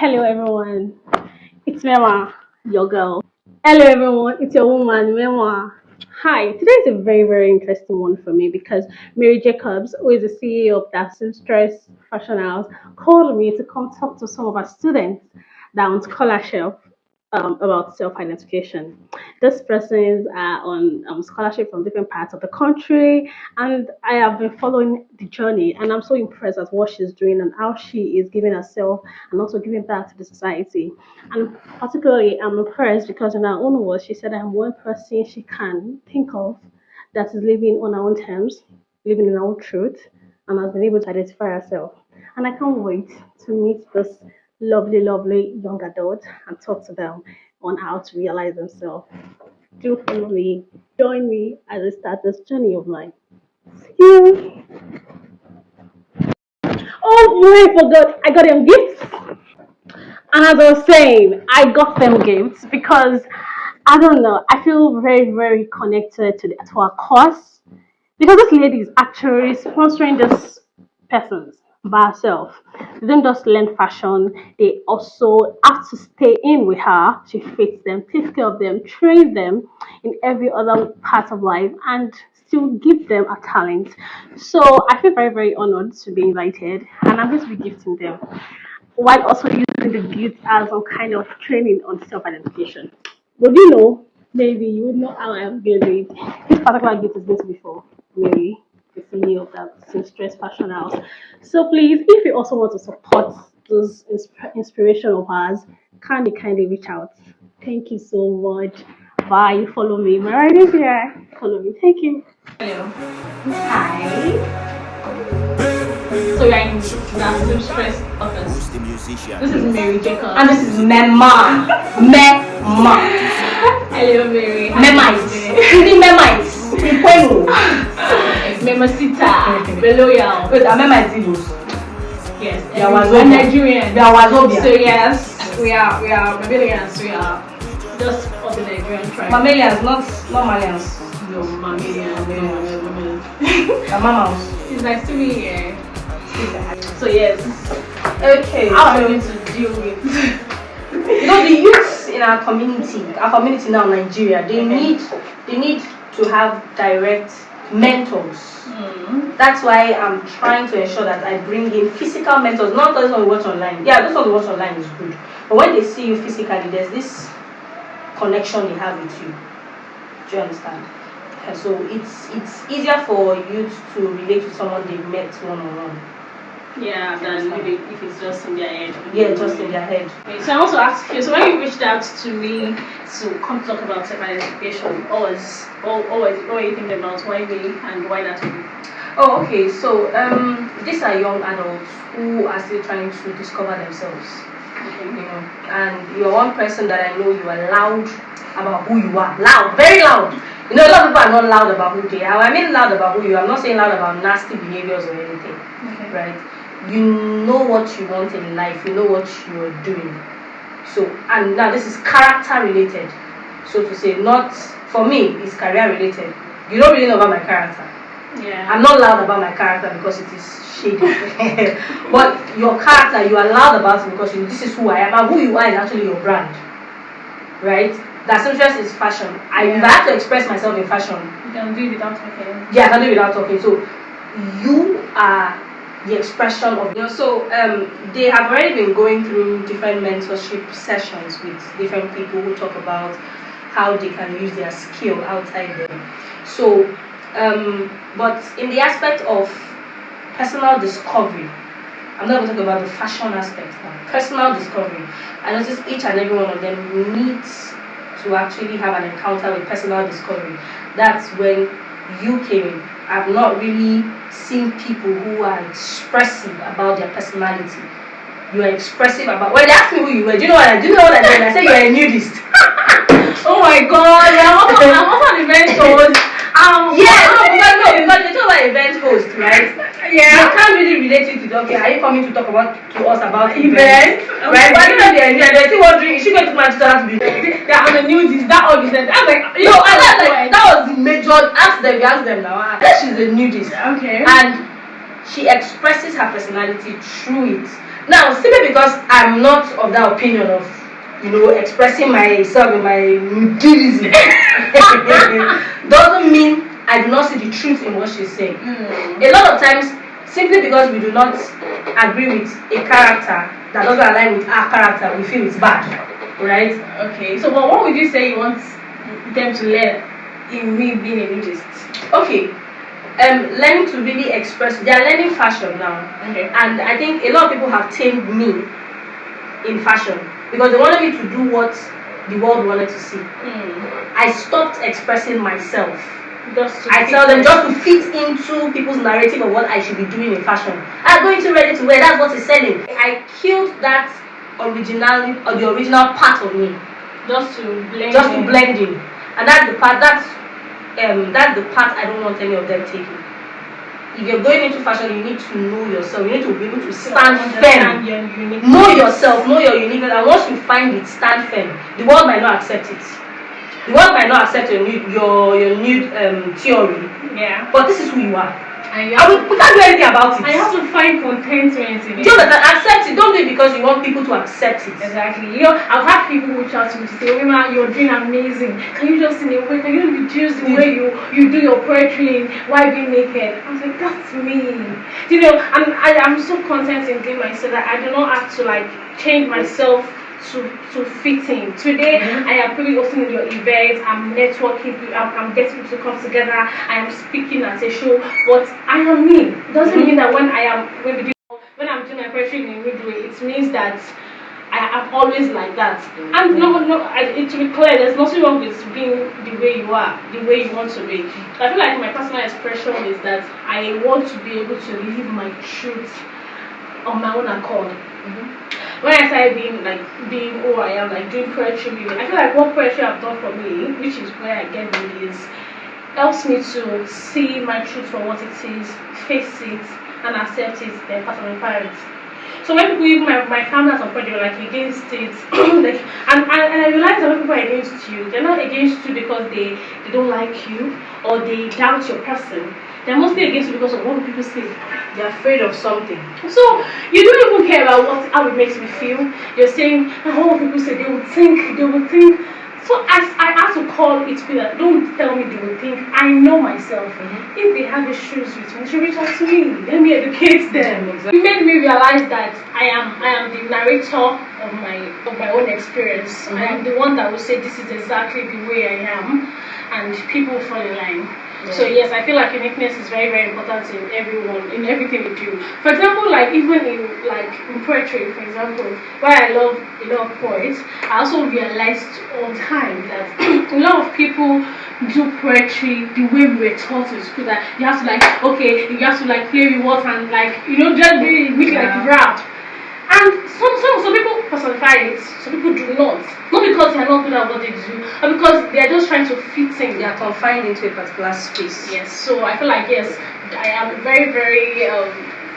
Hello everyone, it's Mema, your girl. Hello everyone, it's your woman, Mema. Hi, today is a very interesting one for me because Mary Jacobs, who is the CEO of DaSeamstress Fashion House, called me to come talk to some of our students that are on scholarship about self-identification. These persons are on scholarship from different parts of the country, and I have been following the journey, and I'm so impressed at what she's doing and how she is giving herself and also giving back to the society. And particularly, I'm impressed because in her own words, she said, "I'm one person she can think of that is living on her own terms, living in her own truth, and has been able to identify herself." And I can't wait to meet this lovely young adults and talk to them on how to realize themselves. Do follow me, join me as I start this journey of mine. See you. Oh, I forgot, I got them gifts. And as I was saying, I got them gifts because I don't know, I feel very connected to our cause because this lady is actually sponsoring this persons by herself. They don't just learn fashion, they also have to stay in with her. She feeds them, takes care of them, trains them in every other part of life, and still give them a talent. So I feel very honored to be invited, and I'm going to be gifting them while also using the gift as some kind of training on self-identification. But maybe you would know how I'm going to do it. This particular gift is going to be for Mary, the CEO of that Seamstress Fashion House. So please, if you also want to support those inspiration of ours, kindly reach out. Thank you so much. Bye. Follow me. My right is here. Follow me. Thank you. Hello. Hi. So you're in the Seamstress office. This is Mary Jacobs. And this is Mema. Hello, Mary. Memites. Hindi Memites. Ikwenu. Mermahcita. Beloyal. Wait, are Memites Igbos? Yes. They are We're Nigerian. They are Wazobia. So yes, we are Malians. We are just of the Nigerian tribe. Mammalians, not Malians. No, Malians. No. They are mammals. It's nice to meet you. So yes. Okay. How are you going to deal with? The youths in our community now in Nigeria, they need to have direct mentors. That's why I'm trying to ensure that I bring in physical mentors, not those one we watch online. Yeah, those one we watch online is good. But when they see you physically, there's this connection they have with you. Do you understand? And so it's easier for youth to relate to someone they've met one-on-one. Yeah, than maybe if it's just in their head. Yeah, just in their head. Okay, so I want to ask you, so when you reached out to me to come talk about self-identification, what were you thinking about? Why me and why that me? Oh, okay. So these are young adults who are still trying to discover themselves. Okay. And you're one person that I know you are loud about who you are. Loud, very loud. A lot of people are not loud about who they are. I mean loud about who you are. I'm not saying loud about nasty behaviors or anything. Okay. Right? You know what you want in life. You know what you're doing. So, and now this is character related. So to say, not for me, it's career related. You don't really know about my character. Yeah. I'm not loud about my character because it is shady. But your character, you are loud about it because this is who I am, and who you are is actually your brand. Right? DaSeamstress is fashion. If I have to express myself in fashion, You can do it without talking. yeah, I can do it without talking. So you are the expression of so they have already been going through different mentorship sessions with different people who talk about how they can use their skill outside them. So but in the aspect of personal discovery, I'm not going to talk about the fashion aspect now. Personal discovery, I noticed each and every one of them needs to actually have an encounter with personal discovery. That's when you came in. I've not really seen people who are expressive about their personality. You are expressive about. When they ask me who you were, do you know what I did? I said you are a nudist. Oh my God! I'm also an event host. Because they talk about event host, right? Yeah. They can't really relate it to okay, are you coming to talk to us about Events? Right? But I don't know they're still wondering, is she going to Manchester to be Yeah, I'm a nudist. That all you said. I was like, that was the major. Ask them now. She's a nudist. Okay. And she expresses her personality through it. Now, simply because I'm not of that opinion of, expressing myself in my nudism, doesn't mean I do not see the truth in what she's saying. A lot of times, simply because we do not agree with a character that doesn't align with our character, we feel it's bad, right? Okay, so what would you say you want them to learn in me being a nudist? Okay, learning to really express, they are learning fashion now. Okay. And I think a lot of people have tamed me in fashion because they wanted me to do what the world wanted to see. I stopped expressing myself. I tell them just to fit into people's narrative of what I should be doing in fashion. I'm going to ready to wear, that's what is selling. I killed that originality or the original part of me. Just to blend in. And that's the part I don't want any of them taking. If you're going into fashion, you need to know yourself. You need to be able to stand firm. Know yourself, know your uniqueness, and once you find it, stand firm. The world might not accept it. The world might not accept your nude theory. Yeah. But this is who you are. And we can't do anything about it. I have to find contentment in it. Just accept it. Don't do it because you want people to accept it. Exactly. I've had people reach out to me to say, "Women, you're doing amazing. Can you just in a way? Can you reduce the way you do your poetry? Why be naked?" I was like, "That's me." I'm so content in being myself that I do not have to change myself to fit in. Today, I am probably hosting your event, I'm networking, I'm getting people to come together, I am speaking at a show, but I am me. It doesn't mean that when I'm doing my poetry in a midway, it means that I am always like that. And to be clear, there's nothing wrong with being the way you are, the way you want to be. I feel like my personal expression is that I want to be able to live my truth on my own accord. When I started being who I am, doing poetry, I feel like what poetry have done for me, which is where I get it, is helps me to see my truth for what it is, face it, and accept it, then personify it. So when people, even my family at some point, they were against it, and I realized that when people are against you, they're not against you because they don't like you or they doubt your person. They're mostly against you because of what people say. They're afraid of something. So you don't even care about how it makes me feel. You're saying, what people say, they will think. So I have to call it that don't tell me they will think. I know myself. If they have issues with me, they should reach out to me. Let me educate them. It made me realize that I am the narrator of my own experience. I am the one that will say this is exactly the way I am, and people fall in line. Yeah. So yes, I feel like uniqueness is very, very important in everything we do. For example, even in poetry, for example, where I love a lot of poets, I also realized all the time that a lot of people do poetry the way we were taught in school, that you have to play with words and just make rap. And some people personify it, some people do not. Not because they are not good at what they do, but because they are just trying to fit in. They are confined into a particular space. Yes, so I feel like, yes, I am very, very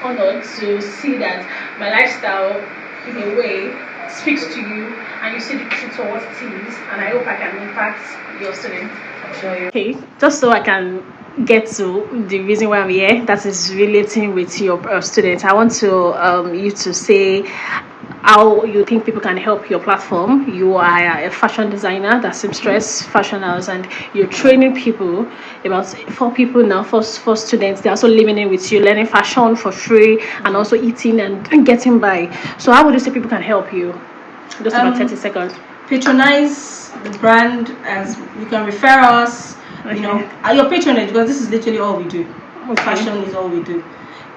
honored to see that my lifestyle, in a way, speaks to you and you see the truth of what it is, and I hope I can impact your students. I'm sure you. Okay, just so I can get to the reason why I'm here, that is relating with your students. I want to you to say how you think people can help your platform. You are a fashion designer, DaSeamstress fashion house, and you're training people, about 4 people now, 4 students. They're also living in with you, learning fashion for free, and also eating and getting by. So how would you say people can help you? Just about 30 seconds. Patronize the brand, as you can refer us. Okay. Your patronage, because this is literally all we do. Okay. Fashion is all we do.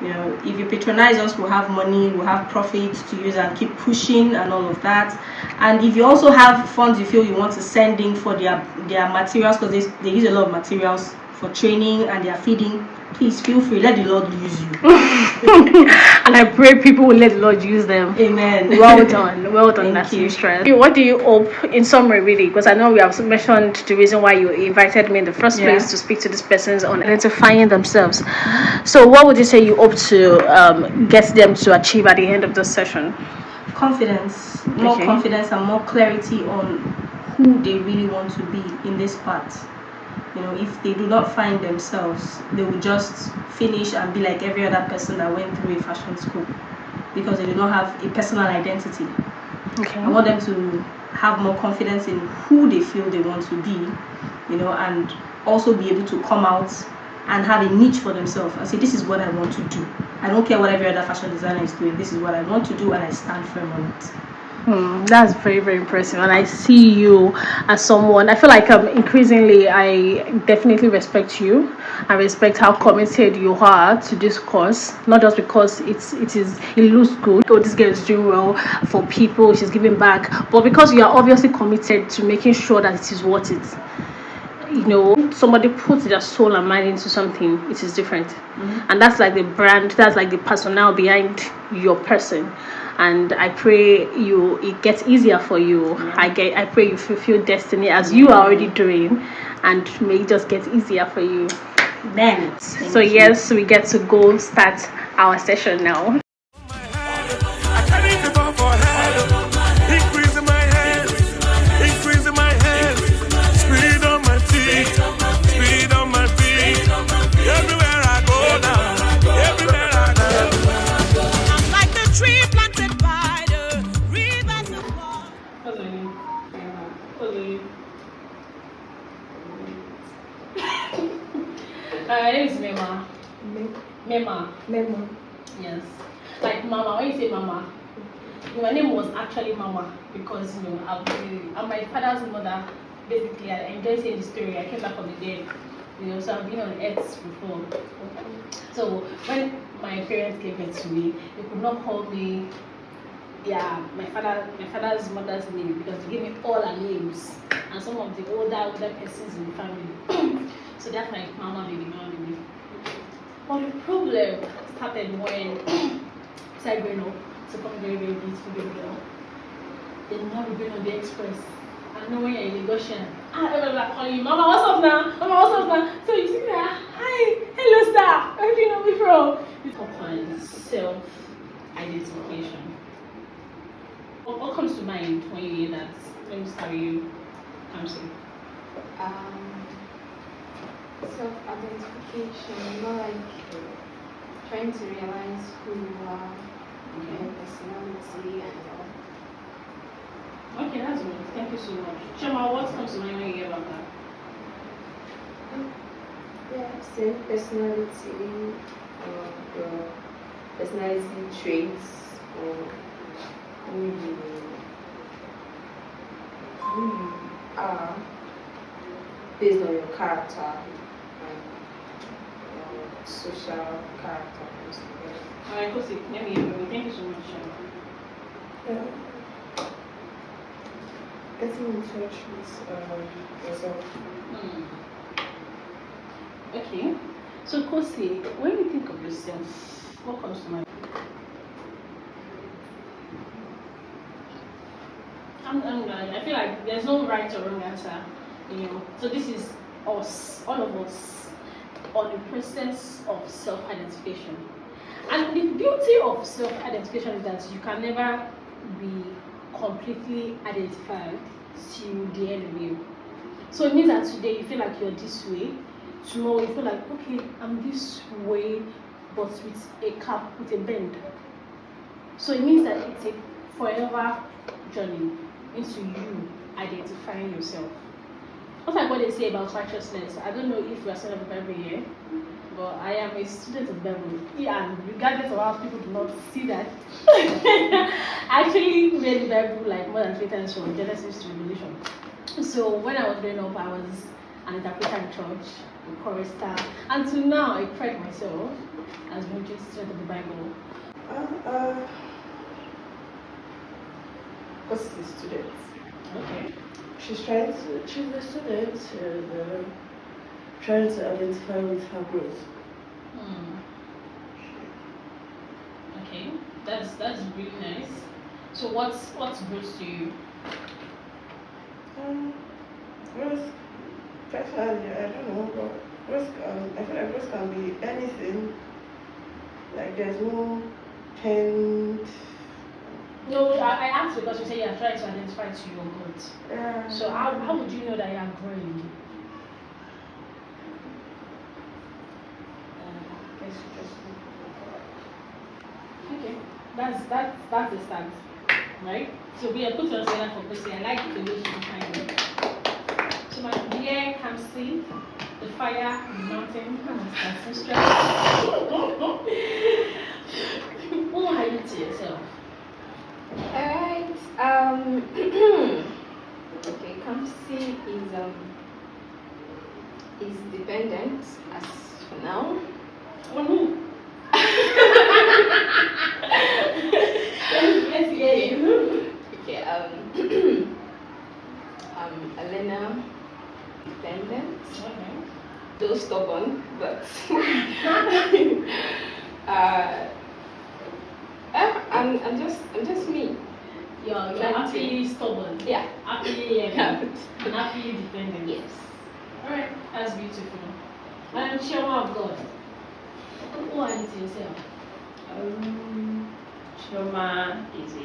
If you patronize us, we'll have money, we'll have profits to use and keep pushing and all of that. And if you also have funds you feel you want to send in for their materials, because they use a lot of materials for training and their feeding, please feel free. Let the Lord use you. And I pray people will let the Lord use them. Amen. Well done. Well done, DaSeamstress. What do you hope, in summary, really? Because I know we have mentioned the reason why you invited me in the first place, to speak to these persons on identifying themselves. So what would you say you hope to get them to achieve at the end of this session? Confidence. More confidence and more clarity on who they really want to be in this part. If they do not find themselves, they will just finish and be like every other person that went through a fashion school. because they do not have a personal identity. Okay. I want them to have more confidence in who they feel they want to be, and also be able to come out and have a niche for themselves and say, this is what I want to do. I don't care what every other fashion designer is doing. This is what I want to do, and I stand firm on it. That's very, very impressive, and I see you as someone. I feel like increasingly, I definitely respect you. I respect how committed you are to this course, not just because it looks good. Oh, this girl is doing well for people. She's giving back, but because you are obviously committed to making sure that it is worth it. Somebody puts their soul and mind into something, it is different. And that's like the brand, that's like the personnel behind your person. And I pray it gets easier for you. I pray you fulfill destiny as you are already doing, and may it just get easier for you. Then Yes, we get to go start our session now. My name is Mema. Mema. Yes. Like Mama. When you say Mama, my name was actually Mama because I'm my father's mother. Basically, I enjoy saying the story. I came back from the dead. So I've been on Earth before. So when my parents gave it to me, they could not call me my father's mother's name because they gave me all her names and some of the older persons in the family. So that's my Mama baby. But the problem started when I started growing up to become very, very beautiful baby girl. Then now we're going on the express. I know when you're in Lagosian, everybody are calling you, Mama, what's up now? Mama, what's up now? So you see that, hi, hello sir, where do you know me from? It's called self-identification. What comes to mind when you hear that? Let me start with you, Kamsi. Self-identification, more like trying to realize who you are, your personality, and all. Okay, that's good. Thank you so much. Chema, what comes to mind when you hear about that? Same personality, your personality traits, or who you are based on your character and your social character. Alright, Kosi, let me hear from you. Thank you so much, Chema. Getting in touch with yourself. Okay. So Kosi, when you think of yourself, what comes to mind? I feel like there's no right or wrong answer, So this is us, all of us, on the process of self-identification. And the beauty of self-identification is that you can never be completely identified till the end of you. So it means that today you feel like you're this way, tomorrow you feel like, okay, I'm this way, but with a cap, with a bend. So it means that it's a forever journey into you identifying yourself. What like what they say about righteousness, I don't know if we are studying the Bible here, but I am a student of the Bible. And regardless of how people do not see that, I actually read the Bible like more than 3 times from Genesis to Revelation. So when I was growing up, I was an interpreter in church, a chorister. Until now, I pride myself as being a student of the Bible. What's the student? Okay. She's a student and trying to identify with her growth. Okay, that's really nice. So what's growth to you? Growth, personally, I don't know, but growth I feel like growth can be anything. Like there's no end. No, I asked because you say you are trying to identify to your growth. Yeah. So how would you know that you are growing? Okay. That's the start, right? So we are put on together for Pussy. I like the way she defined it. So the air can see, the fire, the mountain, and stress. Who are you to yourself? Alright. Okay, Kamsi is dependent as for now. On who? Yes. Okay, Elena dependent. Okay. Though stubborn, but I'm just me. You're happily stubborn. Yeah. Happily and happily dependent. Yes. Alright, that's beautiful. I'm Chioma of God. Who are you to yourself? Chioma is a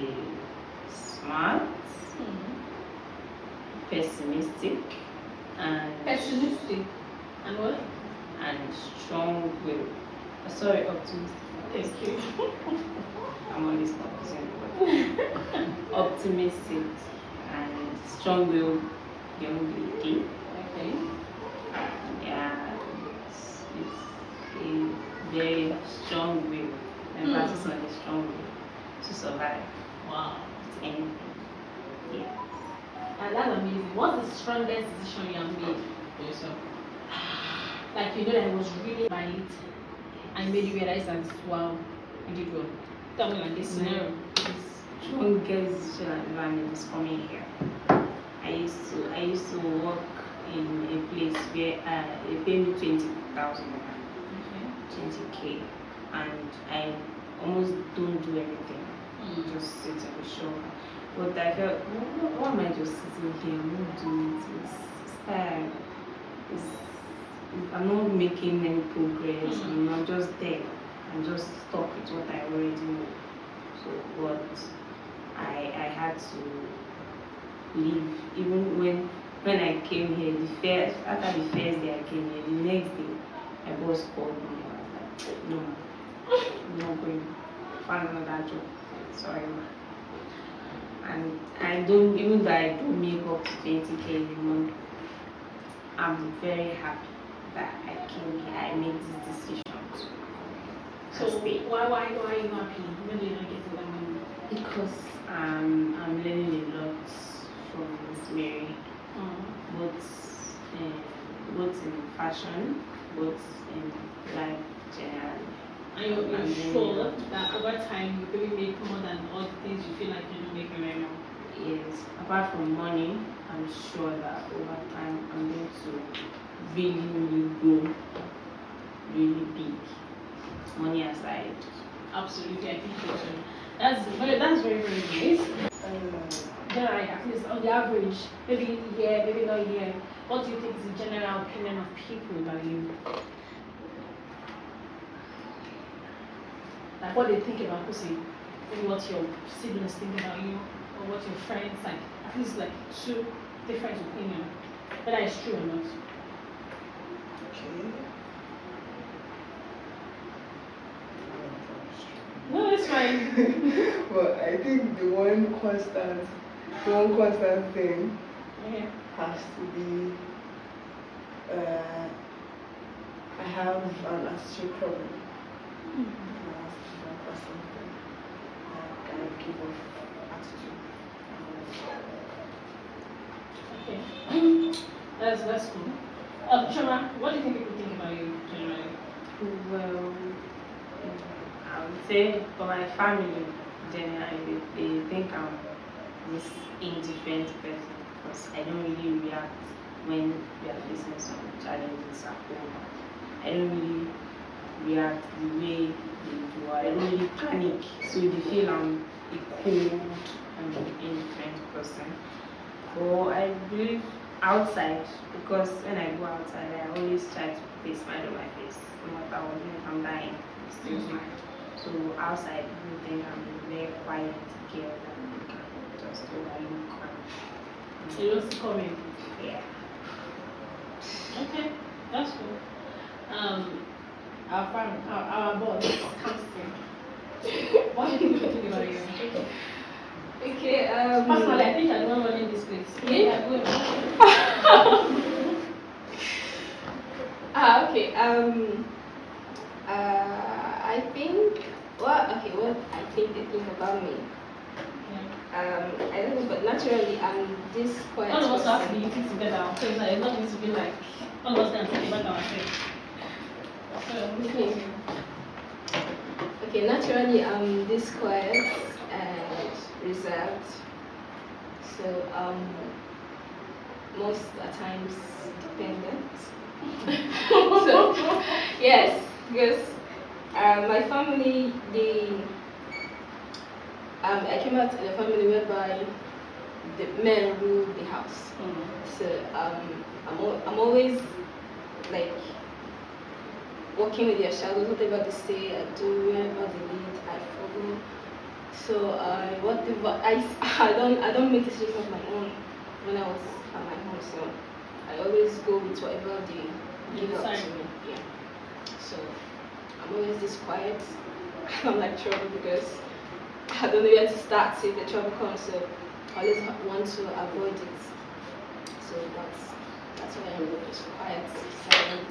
smart, pessimistic, and Pessimistic. And what? and strong-willed. Sorry, optimistic. Thank you. I'm always confusing. Optimistic and strong-willed young lady. Okay. Yeah, it's a very strong will. Emphasis on a strong will to survive Wow. with anything. Yeah. And that's amazing. What's the strongest decision you have made for yourself? Like you know that it was really right and made you realize that wow, you did well. Tell me like this scenario. Strongest decision I've ever made is coming here. I used to work in a place where they pay me 20,000, Okay. 20K, and I almost don't do anything. Just sit on the show. But I felt, why am I just sitting here? I'm not doing it. It's tired. I'm not making any progress. I'm not just there. I'm just stuck with what I already know. So, but I had to leave. Even when I came here, after the first day I came here, the next day my boss called me. I was like, no, I'm not going. Find another job. Sorry, ma. And I don't, even though I don't make up to 20K a month, I'm very happy that I came here. I made this decision to stay. Why are you happy when you're not getting that money? Because I'm learning a lot from Miss Mary, both in fashion, both in life generally. And you're sure that over time you really make more than all the things you feel like you're not making right now? Yes, apart from money, I'm sure that over time I'm going to really grow really big. Money aside. Absolutely, I think so too. That's very nice. Generally, at least on the average, maybe here, maybe not here. What do you think is the general opinion of people about you? Like what they think about pussy, maybe what your siblings think about you, or what your friends like. At least like two different opinions, whether it's true or not. Okay. No, it's fine. But I think the one constant thing Okay. has to be I have an attitude problem. That's something I kind of give off attitude. Okay. That's cool. Choma, what do you think people think about you generally? Well, I would say for my family, generally, they think I'm this indifferent person because I don't really react when we are facing some challenges at home. I don't really react the way they do. I don't really panic, so they feel I'm a cold and indifferent person. But I believe outside, because when I go outside, I always try to put a smile on my face, no matter what, even if I'm dying, I still smile. So outside, people think I'm a very quiet girl that you can just overlook. So you don't see coming. Yeah. Okay, that's cool. Our boss comes in. What do you think about you? Okay, Personally, I think I'm the one running this place. Yeah? Go ahead. Okay, I think, what I think they think about me. I don't know, but naturally, I'm this quiet All of us have to person. be eating together. So it's like, it's not going to be like all of us can think about ourselves. Okay. Okay, naturally, I'm this quiet and reserved. So, most at times dependent. So, yes, because my family, I came out in a family whereby the men rule the house. So I'm always like working with their shadows. Whatever they say, I do. Wherever they lead, I follow. So whatever I don't make decisions of my own when I was at my home. So I always go with whatever they give up to me. Yeah. So I'm always this quiet. I'm like trouble because I don't know where to start if the trouble comes. So I always want to avoid it. So that's why I'm just quiet, silent.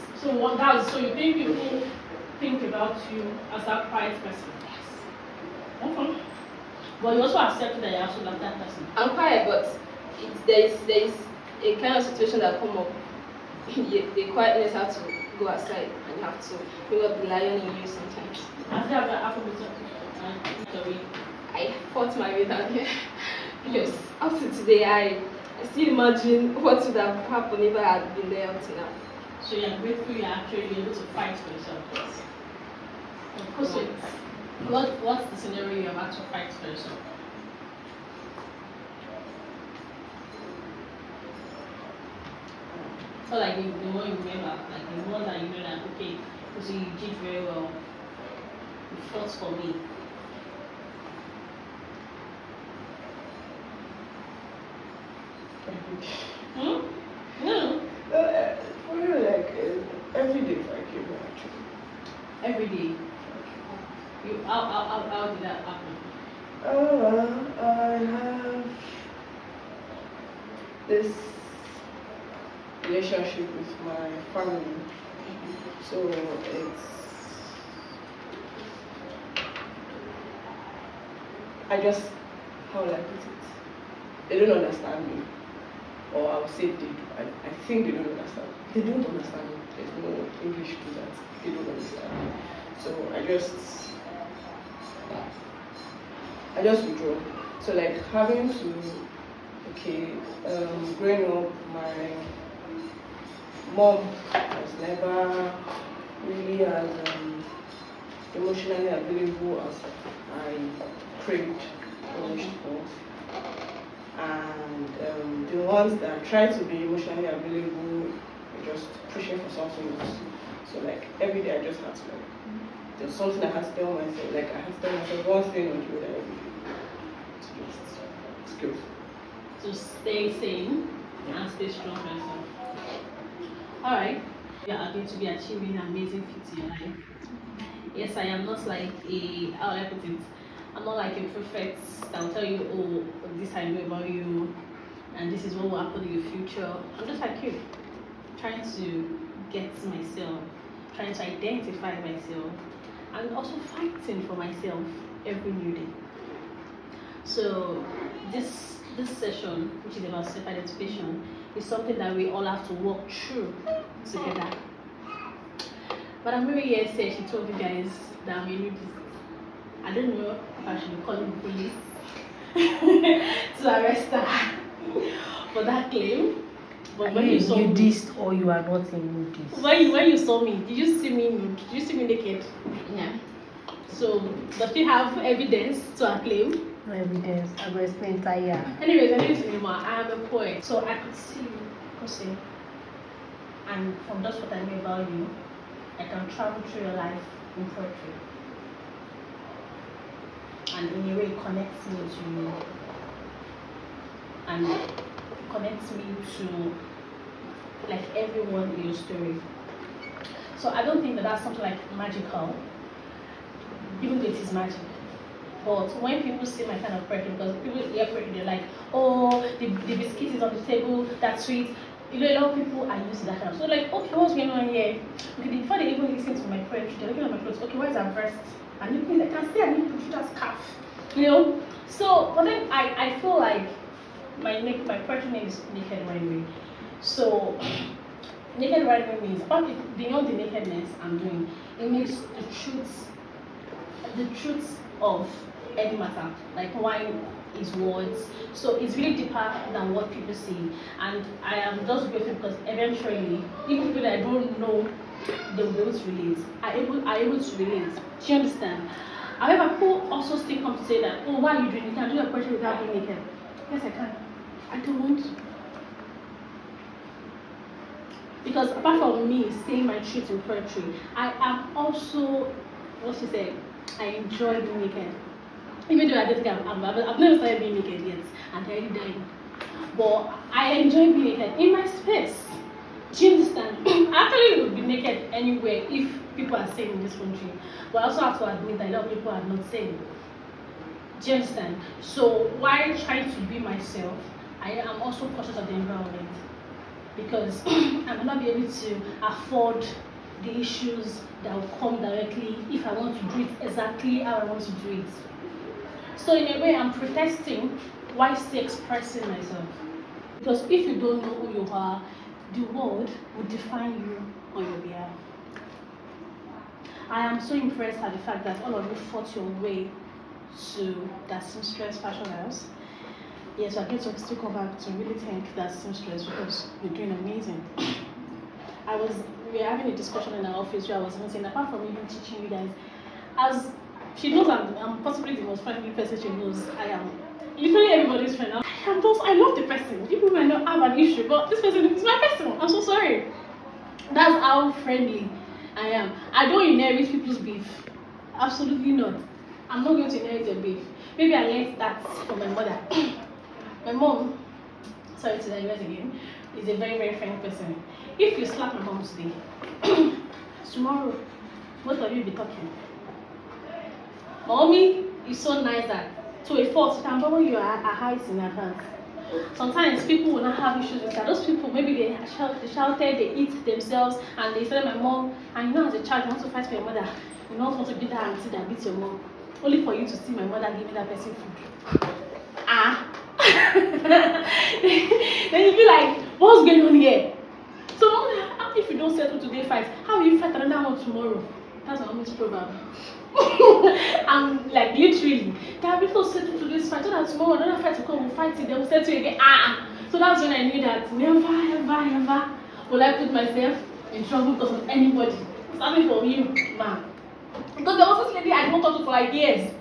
So you think people think about you as that quiet person? Yes. Okay. But you also accept that you're also like that person. I'm quiet, but there is a kind of situation that come up. The quietness have to go aside, and you have to bring up the lion in you sometimes. I think I've got alphabet. I fought my way down here because up to today I still imagine what would have happened if I had been there up to now. So you're grateful you're actually able to fight for yourself. Yes. Of course, what's the scenario you have had to fight for yourself? So like the more you remember, like the more that you know that okay, because you did very well, you fought for me. Hmm? No. For you, like every day, like you know, actually. Every day. You how did that happen? I have this relationship with my family, so I just, how will I put it? They don't understand me, or I would say they do. I think they don't understand. They don't understand me. There's no English to that. They don't understand me. So I just withdraw. So like having to, growing up, my mom was never really as emotionally available as I craved or wished for. And the ones that try to be emotionally available are just pushing for something else. So like every day I just had to there's something I had to tell myself, like I had to tell myself one thing or the other every day. To just skills. To stay sane and stay strong for yourself. Alright. You are going to be achieving amazing feats in your life. Yes, I am not like how will I put it? I'm not like a prophet that will tell you, oh, this I know about you and this is what will happen in your future. I'm just like you, trying to get myself, trying to identify myself, and also fighting for myself every new day. So this session, which is about self-identification, is something that we all have to walk through together. But I'm very here said she told you guys that I'm a nudist. I don't know if I should be calling the police to arrest her for that claim. But when you saw nudist or you are not a nudist? when you saw me, did you see me nude? Did you see me naked? Yeah. So does she have evidence to her claim? No evidence. I will explain entire. Anyways, Emma, I am a poet, so I could see you, Kose, and from just what I know about you, I can travel through your life in poetry. And in a way, it connects me to you. And it connects me to like everyone in your story. So I don't think that that's something like magical, even though it is magic. But when people see my kind of poetry, because people hear poetry, they're like, oh, the biscuit is on the table, that's sweet. You know, a lot of people are used to that kind of. So like, okay, what's going on here? Okay, before they even listen to my poetry, they're looking at my clothes. Okay, where's our breast? And you can, I can see I need to do that scarf. You know? So, but then I feel like my poetry name is Naked Rhyming. So, naked rhyming means, beyond the nakedness I'm doing, it makes the truths of any matter, like wine is words. So it's really deeper than what people see. And I am just grateful because eventually, even people that I don't know, they will be able to relate. Are able to relate. Do you understand? However, people also still come to say that, oh, why are you doing? You can do your poetry without being naked. Yes, I can. I don't want to. Because apart from me saying my truth in poetry, I am also, what she said, I enjoy being naked. Even though I don't think I've never started being naked yet, and I really dying. But I enjoy being naked in my space. Do you understand? I actually would be naked anywhere if people are saying in this country. But I also have to admit that a lot of people are not saying. Do you understand? So while trying to be myself, I am also cautious of the environment. Because I may not be able to afford the issues that will come directly if I want to do it exactly how I want to do it. So in a way, I'm protesting while still expressing myself. Because if you don't know who you are, the world will define you on your behalf. I am so impressed at the fact that all of you fought your way to DaSeamstress Fashion House. Yes, we're going to still come back to really thank DaSeamstress because you're doing amazing. We were having a discussion in our office where I was even saying, apart from even teaching you guys, as she knows I'm possibly the most friendly person she knows. I am literally everybody's friend. I love the person. People might not have an issue, but this person is my person. I'm so sorry. That's how friendly I am. I don't inherit people's beef. Absolutely not. I'm not going to inherit your beef. Maybe I learned that from my mother. My mom, sorry to digress again, is a very, very friendly person. If you slap my mom today, tomorrow, both of you will be talking. Mommy is so nice that to a fault, she can borrow you a height in advance. Sometimes people will not have issues with that. Those people, maybe they shouted, they eat themselves, and they said, my mom, and you know, as a child, you want to fight for your mother. You don't want to beat that auntie that beats your mom. Only for you to see my mother giving that person food. Then you be like, what's going on here? So if you don't settle today fight, how will you fight another one tomorrow? That's my mommy's proverb. I'm like literally, there are people settle to this fight, so that tomorrow another fight will come, we'll fight it, they will settle again. So that's when I knew that never, ever will I put myself in trouble because of anybody. Starting from you, man. Because there was this lady I didn't talk to for like years.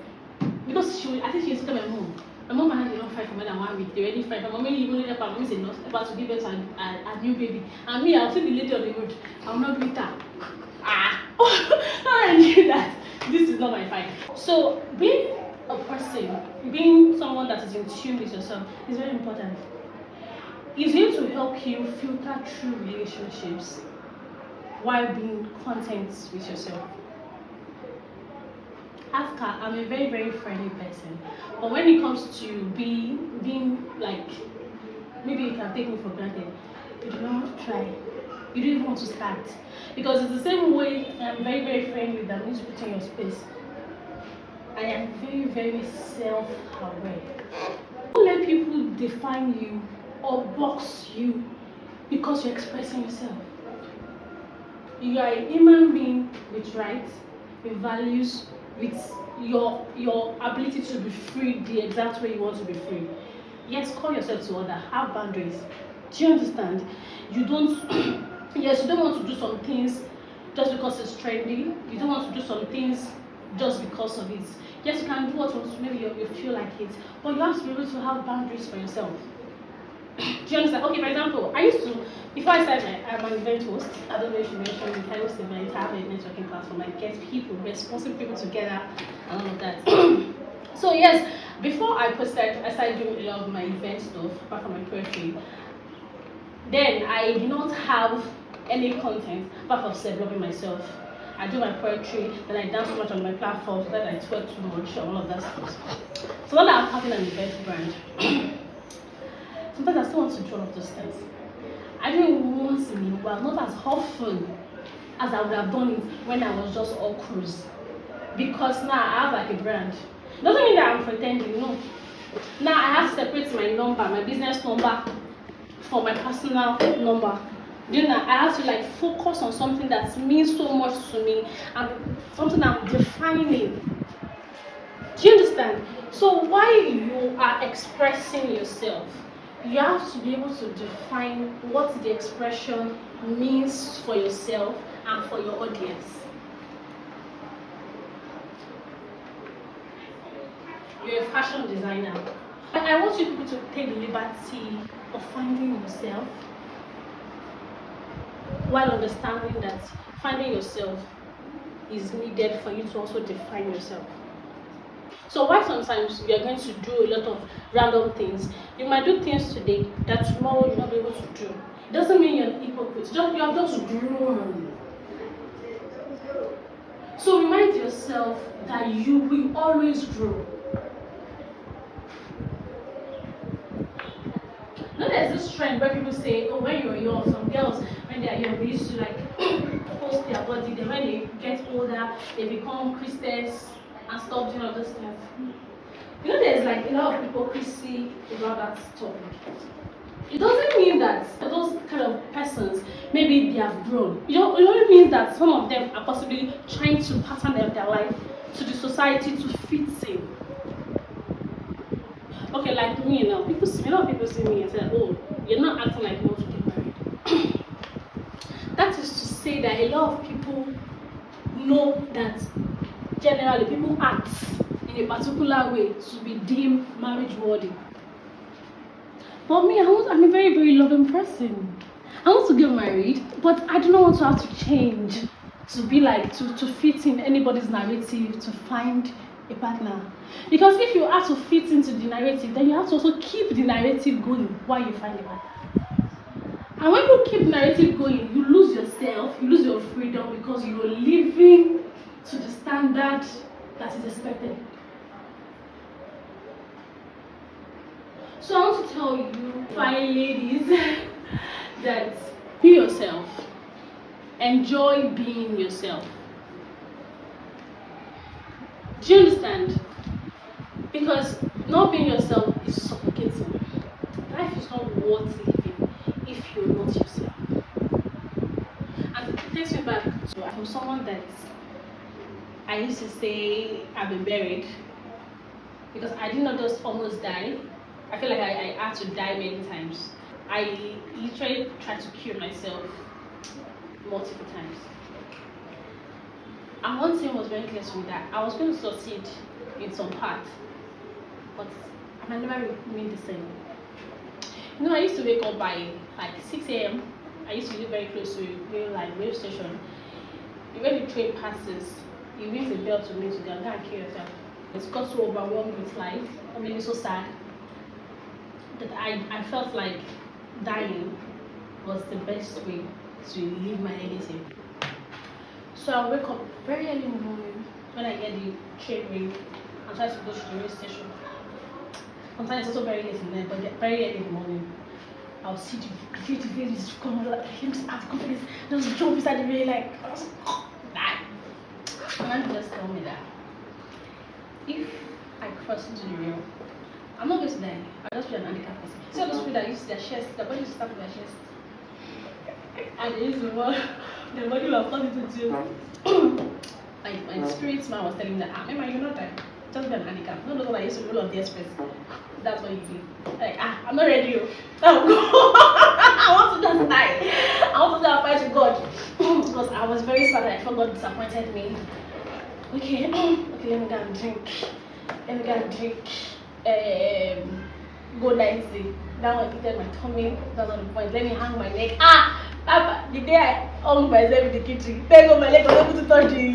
Because I think she used to tell my mom. My mom and I did not fight for more than 1 week. They already fight. My mom even left her. My mom is about to give birth to a new baby. And me, I'll see the lady on the road. I will not beat her. I knew that this is not my fight. So being a person, being someone that is in tune with yourself is very important. It's going to help you filter through relationships while being content with yourself. Ask her, I'm a very, very friendly person. But when it comes to being like, maybe you can take me for granted, you do not want to try. You don't even want to start. Because it's the same way I'm very, very friendly that means putting your space. I am very, very self-aware. Don't let people define you or box you because you're expressing yourself. You are a human being with rights, with values, with your ability to be free the exact way you want to be free. Yes, call yourself to order, have boundaries. Do you understand? You don't yes, you don't want to do some things just because it's trendy. You don't want to do some things just because of it. Yes, you can do what maybe you feel like it, but you have to be able to have boundaries for yourself. Do you understand? Okay, for example, I used to, before I started, I'm an event host. I don't know if you mentioned it, I host events, I have a networking platform, I get people, responsible people together, and all of that. So yes, before I started doing a lot of my event stuff, apart from my poetry. Then I did not have any content apart from developing myself. I do my poetry, then I dance too much on my platforms, then I twerk too much, all of that stuff. So now that I'm having an event brand, sometimes I still want to do all of those things. I do it once in a while, not as often as I would have done it when I was just all cruise. Because now I have like a brand. Doesn't mean that I'm pretending, no. Now I have to separate my number, my business number, for my personal number. You know, I have to like focus on something that means so much to me and something I'm defining. Do you understand? So while you are expressing yourself, you have to be able to define what the expression means for yourself and for your audience. You're a fashion designer. I want you people to take the liberty of finding yourself while understanding that finding yourself is needed for you to also define yourself. So while sometimes you are going to do a lot of random things, you might do things today that tomorrow you'll not be able to do. It doesn't mean you're an hypocrite, you have just grown. So remind yourself that you will always grow. Now there's this trend where people say, oh, when you're young, some girls, when they are young, they used to like post their body, then when they get older, they become Christians and stop doing all this stuff. You know, there's like a lot of hypocrisy about that topic. It doesn't mean that those kind of persons, maybe they have grown. It only means that some of them are possibly trying to pattern their life to the society to fit in. Okay, like me now, a lot of people see me and say, oh, you're not acting like you want to get married. That is to say that a lot of people know that generally people act in a particular way to be deemed marriage worthy. But me, I'm a very, very loving person. I want to get married, but I do not want to have to change to be like, to fit in anybody's narrative, to find a partner. Because if you have to fit into the narrative, then you have to also keep the narrative going while you find a partner. And when you keep the narrative going, you lose yourself, you lose your freedom because you're living to the standard that is expected. So I want to tell you, fine ladies, that be yourself. Enjoy being yourself. Do you understand? Because not being yourself is suffocating. Life is not worth living if you're not yourself. And it takes me back to I'm someone that I used to say I've been buried because I did not just almost die. I feel like I had to die many times. I literally tried to kill myself multiple times. And one thing was very clear to me that I was going to succeed in some part, but I might never remain the same. You know, I used to wake up by like 6 a.m. I used to live very close to a rail station. When the train passes, it rings a bell to me to go and kill yourself. It's got so overwhelmed with life, I mean, it's so sad that I felt like dying was the best way to leave my legacy. So I wake up very early in the morning when I get the train ring and try to go to the rail station. Sometimes it's also very late in there, but very early in the morning, I'll see the faces come like him start confidence, just jump inside the rail like die. And I just tell me that if I cross into the rail, I'm not going to die. I'll just be an handicapped person. See all those people that use their chest, their body is stuck with their chest. And they use the body will have turned into two. My spirit man was telling me that, Emma, you're not dying. Just be an handicap. No, I used to roll on the express. That's what you do. Like, I'm not ready. I want to just die. I want to just fight with God. Because I was very sad that I felt God disappointed me. Okay, let me go and drink. Go 90. That one eated my tummy. That's not the point. Let me hang my neck. Papa, the day I hung myself in the kitchen, take off my leg, I was able to touch the.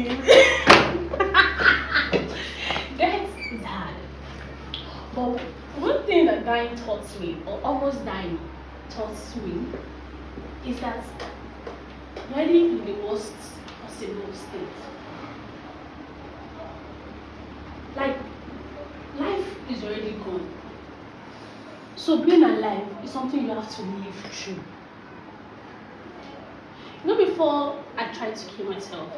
That is hard. But one thing that dying taught me, or almost dying taught me, is that dwelling in the worst stable state. Like, life is already gone. So being alive is something you have to live through. You know, before I tried to kill myself,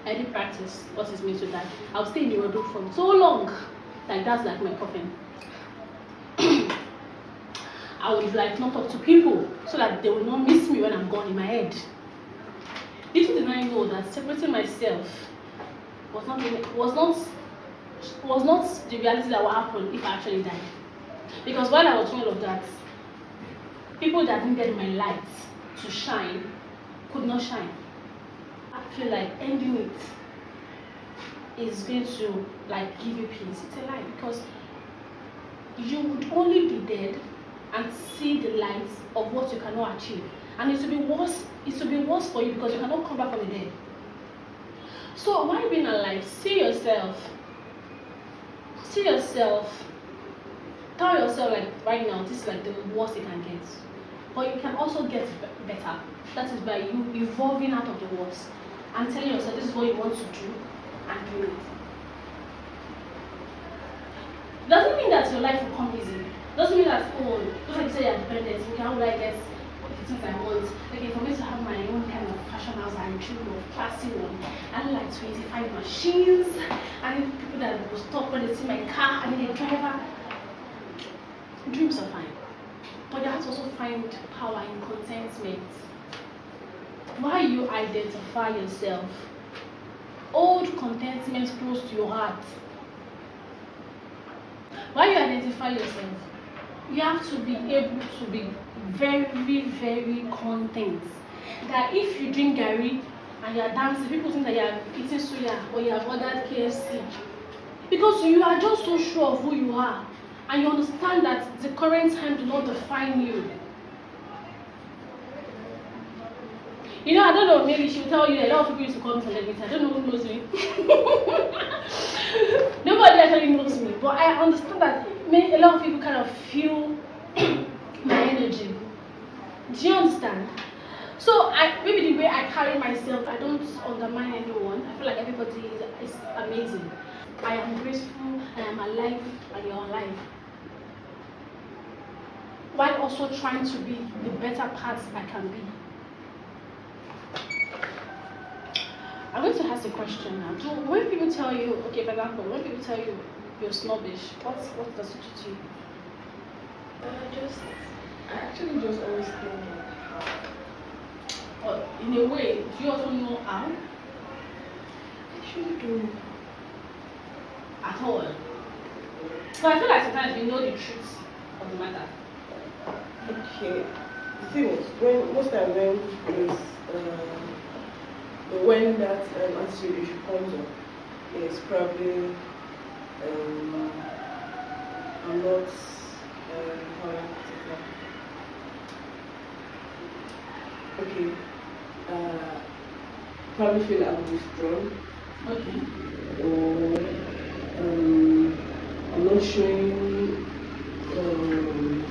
I did practice what is meant to die. I would stay in the wardrobe for so long. Like, that's like my coffin. I would like not talk to people so that they will not miss me when I'm gone in my head. Little did I know that separating myself was not the reality that would happen if I actually died. Because while I was doing all of that, people that needed my light to shine could not shine. I feel like ending it is going to like give you peace. It's a lie, because you would only be dead and see the light of what you cannot achieve. And it will be worse for you because you cannot come back from the dead. So while being alive, see yourself, tell yourself like right now, this is like the worst you can get. But you can also get better. That is by you evolving out of the worst and telling yourself this is what you want to do and do it. Doesn't mean that your life will come easy. Doesn't mean that, oh, just like you say you're dependent, okay, how will I get the things I want? Okay, for me to have my own kind of fashion house, I dream of classy one. I need like 25 machines. I need people that will stop when they see my car. I need a driver. Dreams are fine. But you have to also find power in contentment. Why you identify yourself? Hold contentment close to your heart. Why you identify yourself? You have to be able to be very, very content. That if you drink Gary and you are dancing, people think that you are eating suya or you have ordered KFC. Because you are just so sure of who you are. And you understand that the current time do not define you. You know, I don't know, maybe she will tell you a lot of people used to call me celebrity. I don't know who knows me. Nobody actually knows me. But I understand that a lot of people kind of feel my energy. Do you understand? So maybe the way I carry myself, I don't undermine anyone. I feel like everybody is amazing. I am graceful, I am alive, and you're alive. While also trying to be the better part I can be. I'm going to ask a question now. So when people tell you, okay, for example, when people tell you you're snobbish, what does it do to you? I actually just always think Or in a way, do you also know how? I actually do. At all. So I feel like sometimes we know the truth of the matter. Okay. The thing is, most time when that attitude issue comes up, it's probably I'm not how do I put it now? Okay. Probably feel I'm withdrawn. Okay. Or I'm not showing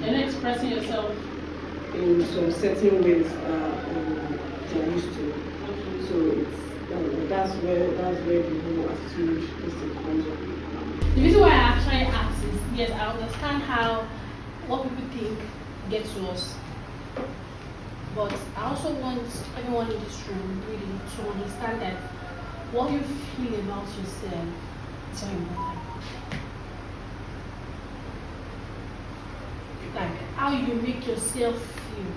You're not expressing yourself. in some certain ways they're used to. So it's that's where the whole attitude comes up. The reason why I actually ask is, yes, I understand how what people think gets to us. But I also want everyone in this room really to understand that what you feel about yourself is very important. Like how you make yourself feel.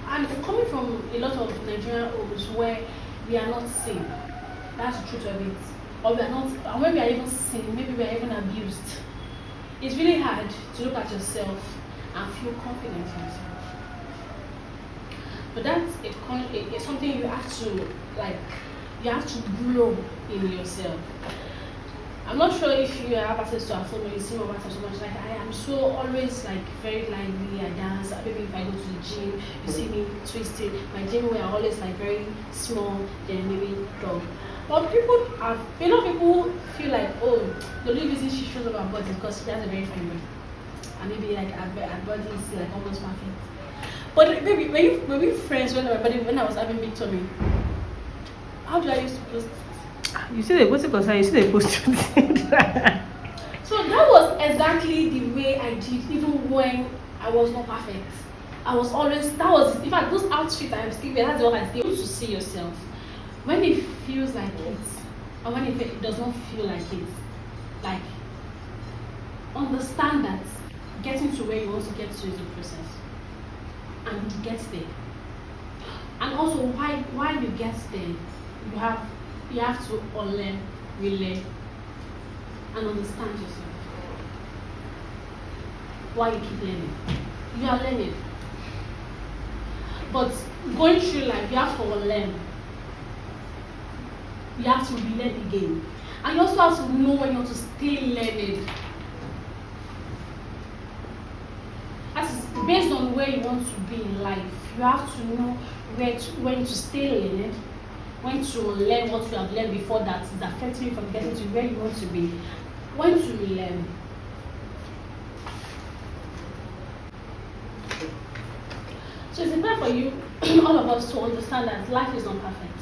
And coming from a lot of Nigerian homes where we are not seen, that's the truth of it. Or we are not, and when we are even seen, maybe we are even abused. It's really hard to look at yourself and feel confident in yourself. But that's something you have to grow in yourself. I'm not sure if you have access to a phone or you see my WhatsApp so much. Like I am so always like very lively. I dance. Maybe if I go to the gym, you see me twisting. My gym wear are always like very small, then maybe tall. But a lot of people feel like, oh, the only reason she shows up her body is because she has a very fine body, and maybe like her body is like almost perfect. But maybe when we friends when I was having big tummy, How do I used to post? You see the post concern, you see the post. So that was exactly the way I did, even when I was not perfect. I was always, that was, in fact, those outfits I'm still wearing, that's what I still to see yourself. When it feels like it, or when it does not feel like it, like, understand that getting to where you want to get to is a process. And you get there. And also, while you get there, you have to unlearn, relearn, and understand yourself. Why you keep learning? You are learning. But going through life, you have to unlearn. You have to relearn again. And you also have to know when you want to stay learning. That is based on where you want to be in life. You have to know when to stay learning, when to learn what you have learned before that is affecting you from getting to where you want to be, when to relearn. So it's important for you, all of us, to understand that life is not perfect.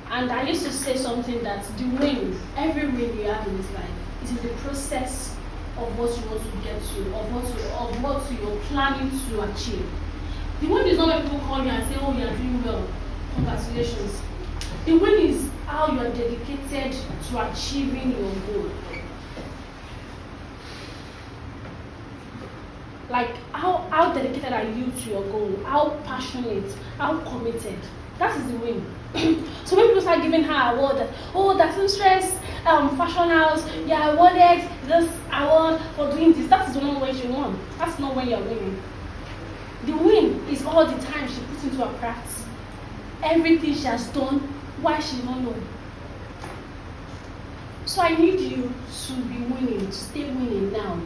And I used to say something that the win, every win you have in this life, is in the process of what you want to get to, of what you're planning to achieve. The win is not when people call you and say, oh, you're doing well, congratulations. The win is how you're dedicated to achieving your goal. Like, how dedicated are you to your goal? How passionate, how committed? That is the win. So when people start giving her award that, oh, DaSeamstress, fashion house, you're awarded this award for doing this, that is the one when she won. That's not when you're winning. The win is all the time she puts into her crafts. Everything she has done, why she don't know. So I need you to be winning, to stay winning now.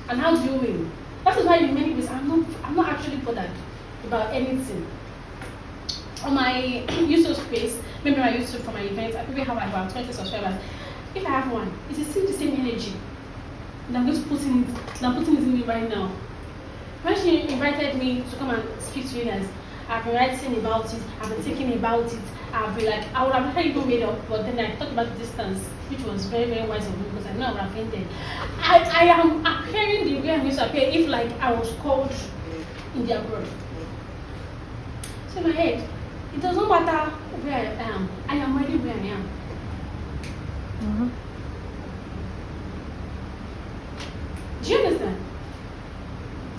And how do you win? That is why in many ways I'm not actually bothered about anything. On my YouTube space, maybe my YouTube for my events, I probably have about 20 subscribers. If I have one, it is still the same energy. And I'm just putting it in me right now. When she invited me to come and speak to you guys, I've been writing about it, I've been thinking about it, I've been like, I would have never even made up, but then I talked about the distance, which was very, very wise of me because I know I would have fainted. I am appearing the way I'm used to appear if like I was called in the abroad. So in my head, it doesn't matter where I am ready where I am. Mm-hmm. Do you understand?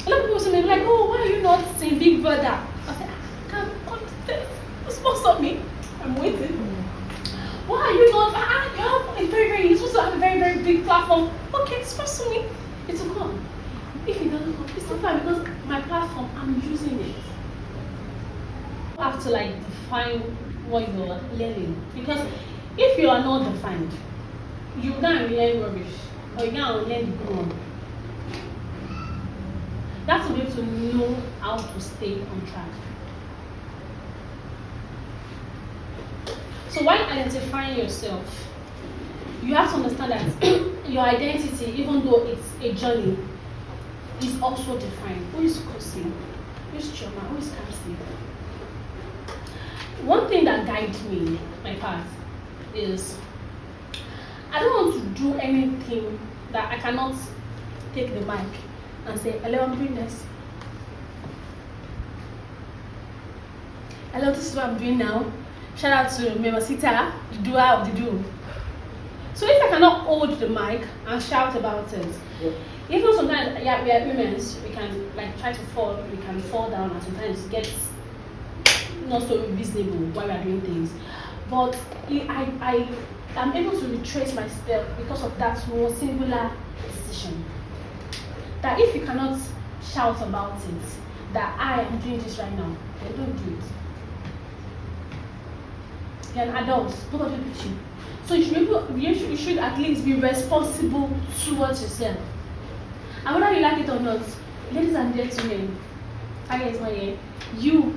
A lot of people say to me like, oh, why are you not saying Big Brother? I said, I can't understand. Sponsor me. I'm waiting. Why are you not? You have a you're supposed to have a very, very big platform. Okay, sponsor me. It will come. If it doesn't come, it's not fine because my platform, I'm using it. You have to like define what you're learning. Because if you are not defined, you can't learn rubbish. Or you can't learn the good one. You have to be able to know how to stay on track. So while identifying yourself, you have to understand that your identity, even though it's a journey, is also defined. Who is Kosi? Who is Choma? Who is Kamsi? One thing that guides me, my path, is I don't want to do anything that I cannot take the mic and say, hello, I'm doing this. Hello, this is what I'm doing now. Shout out to Mermahcita, the doer of the do. So if I cannot hold the mic and shout about it, even sometimes we are humans, we can like try to fall, we can fall down and sometimes get not so reasonable while we are doing things. But I am able to retrace my step because of that one singular decision. That if you cannot shout about it, that I am doing this right now, then don't do it. You're an adult, nobody will beat you. So you should at least be responsible towards yourself. And whether you like it or not, ladies and gentlemen, you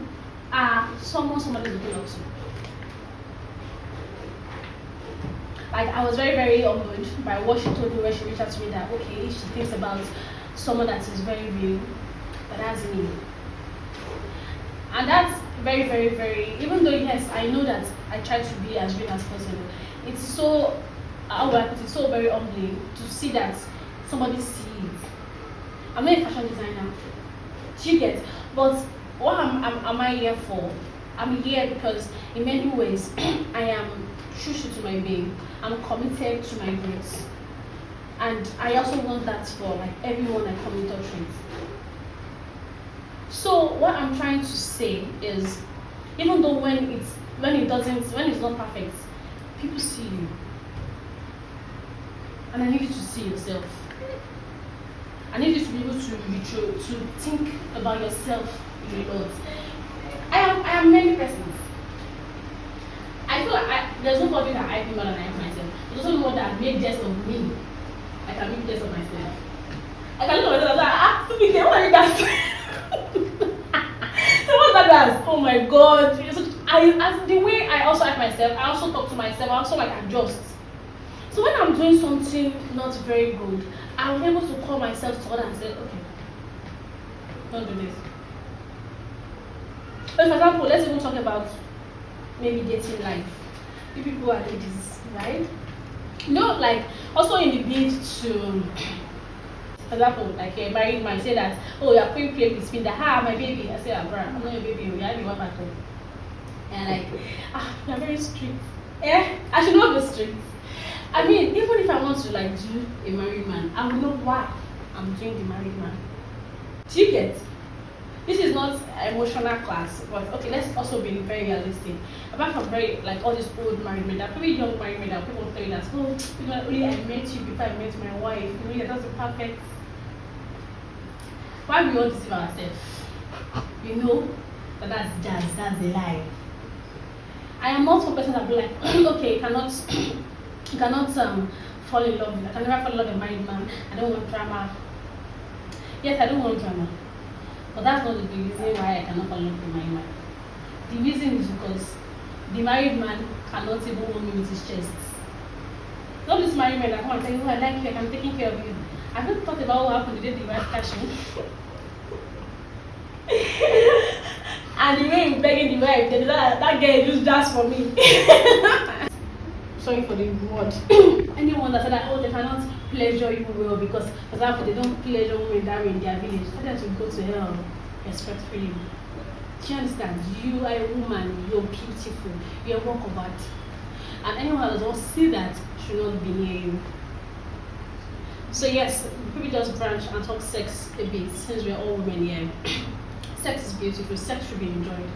are somebody looking up to. Like I was very, very humbled by what she told me when she reached out to me that okay, if she thinks about someone that is very real, but that's me. And very, very, very, even though yes, I know that I try to be as real as possible, it's so, it's so very humbling to see that somebody sees it. I'm not a fashion designer, do you get? But what am I here for? I'm here because in many ways I am true to my being. I'm committed to my roots. And I also want that for like everyone I come in touch with. So what I'm trying to say is, even though when it's not perfect, people see you. And I need you to see yourself. I need you to be able to think about yourself a lot. I am many persons. I feel like there's nobody that I think more than I am myself. There's also nobody that made jest of me. I can make jest of myself. I can look at myself and say, stupid thing, what are you guys doing? So what's that dance? Oh my god. As the way I also act myself, I also talk to myself, I also like adjust. So when I'm doing something not very good, I'm able to call myself to order and say, okay, don't do this. So for example, let's even talk about maybe dating life. You people are ladies, right? You know, like also in the bid to, for example, like a married man say that, oh, you're playing play with me, that my baby. I say, I'm not your baby, you have one back home. And like, you're very strict. I should not be strict. I mean, even if I want to like do a married man, I will know why I'm doing the married man. Do you get? This is not emotional class, but okay, let's also be very realistic. Apart from very like all these old married men, that very young married men that people tell you that, oh, really I met you before I met my wife, you know, yeah, that's the perfect. Why we all deceive ourselves? You know that that's jazz, that's a lie. I am not one person that be like, okay, you cannot fall in love. I can never fall in love with a married man. I don't want drama. Yes, I don't want drama. But that's not the reason why I cannot fall in love with a married man. The reason is because the married man cannot even hold me with his chest. Not this married man that come and tell you, oh, I like you, I'm taking care of you. I've not thought about what happened the day the wife catch me. And the way you're begging the wife, that girl just for me. Sorry for the word. Anyone that said that, oh, they cannot pleasure you well because, for example, they don't pleasure women that in their village, tell them to go to hell respectfully. Do you understand? You are a woman, you're beautiful, you're a work of art. And anyone that does not see that should not be near you. So yes, we just branch and talk sex a bit since we're all women here. Sex is beautiful, sex should be enjoyed.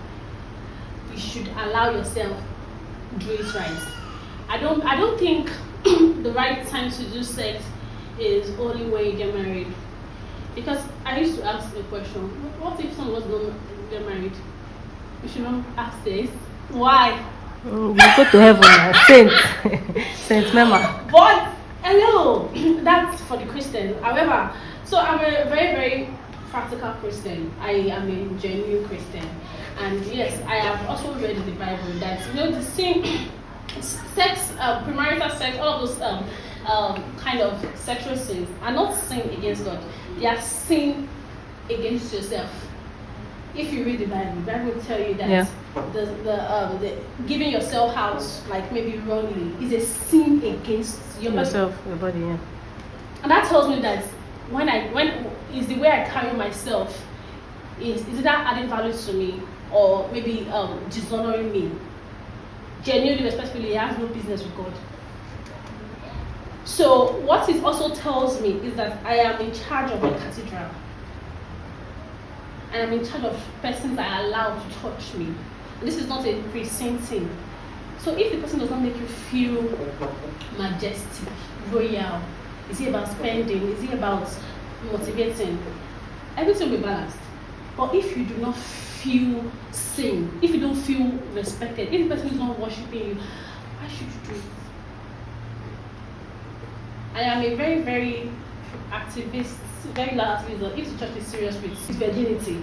You should allow yourself do it right. I don't think the right time to do sex is only when you get married. Because I used to ask the question, what if someone was going to get married? You should not ask this. Why? You go to heaven now. Saint Mema. But hello, that's for the Christians. However, so I'm a very, very practical Christian. I am a genuine Christian. And yes, I have also read in the Bible that, you know, the same sex, premarital sex, all of those kind of sexual sins are not sin against God. They are sin against yourself. If you read the Bible will tell you that the giving yourself out, like maybe wrongly, is a sin against yourself, your body. Yeah. And that tells me that when is the way I carry myself is that adding value to me or maybe dishonoring me. Genuinely, respectfully, I have no business with God. So what it also tells me is that I am in charge of my cathedral. And I'm in charge of persons I allow to touch me. And this is not a precinct thing. So if the person does not make you feel majestic, royal, is it about spending, is it about motivating, everything will be balanced. But if you do not feel seen, if you don't feel respected, if the person is not worshiping you, why should you do it? I am a very, very activist, very loud activist. If the church is serious with virginity,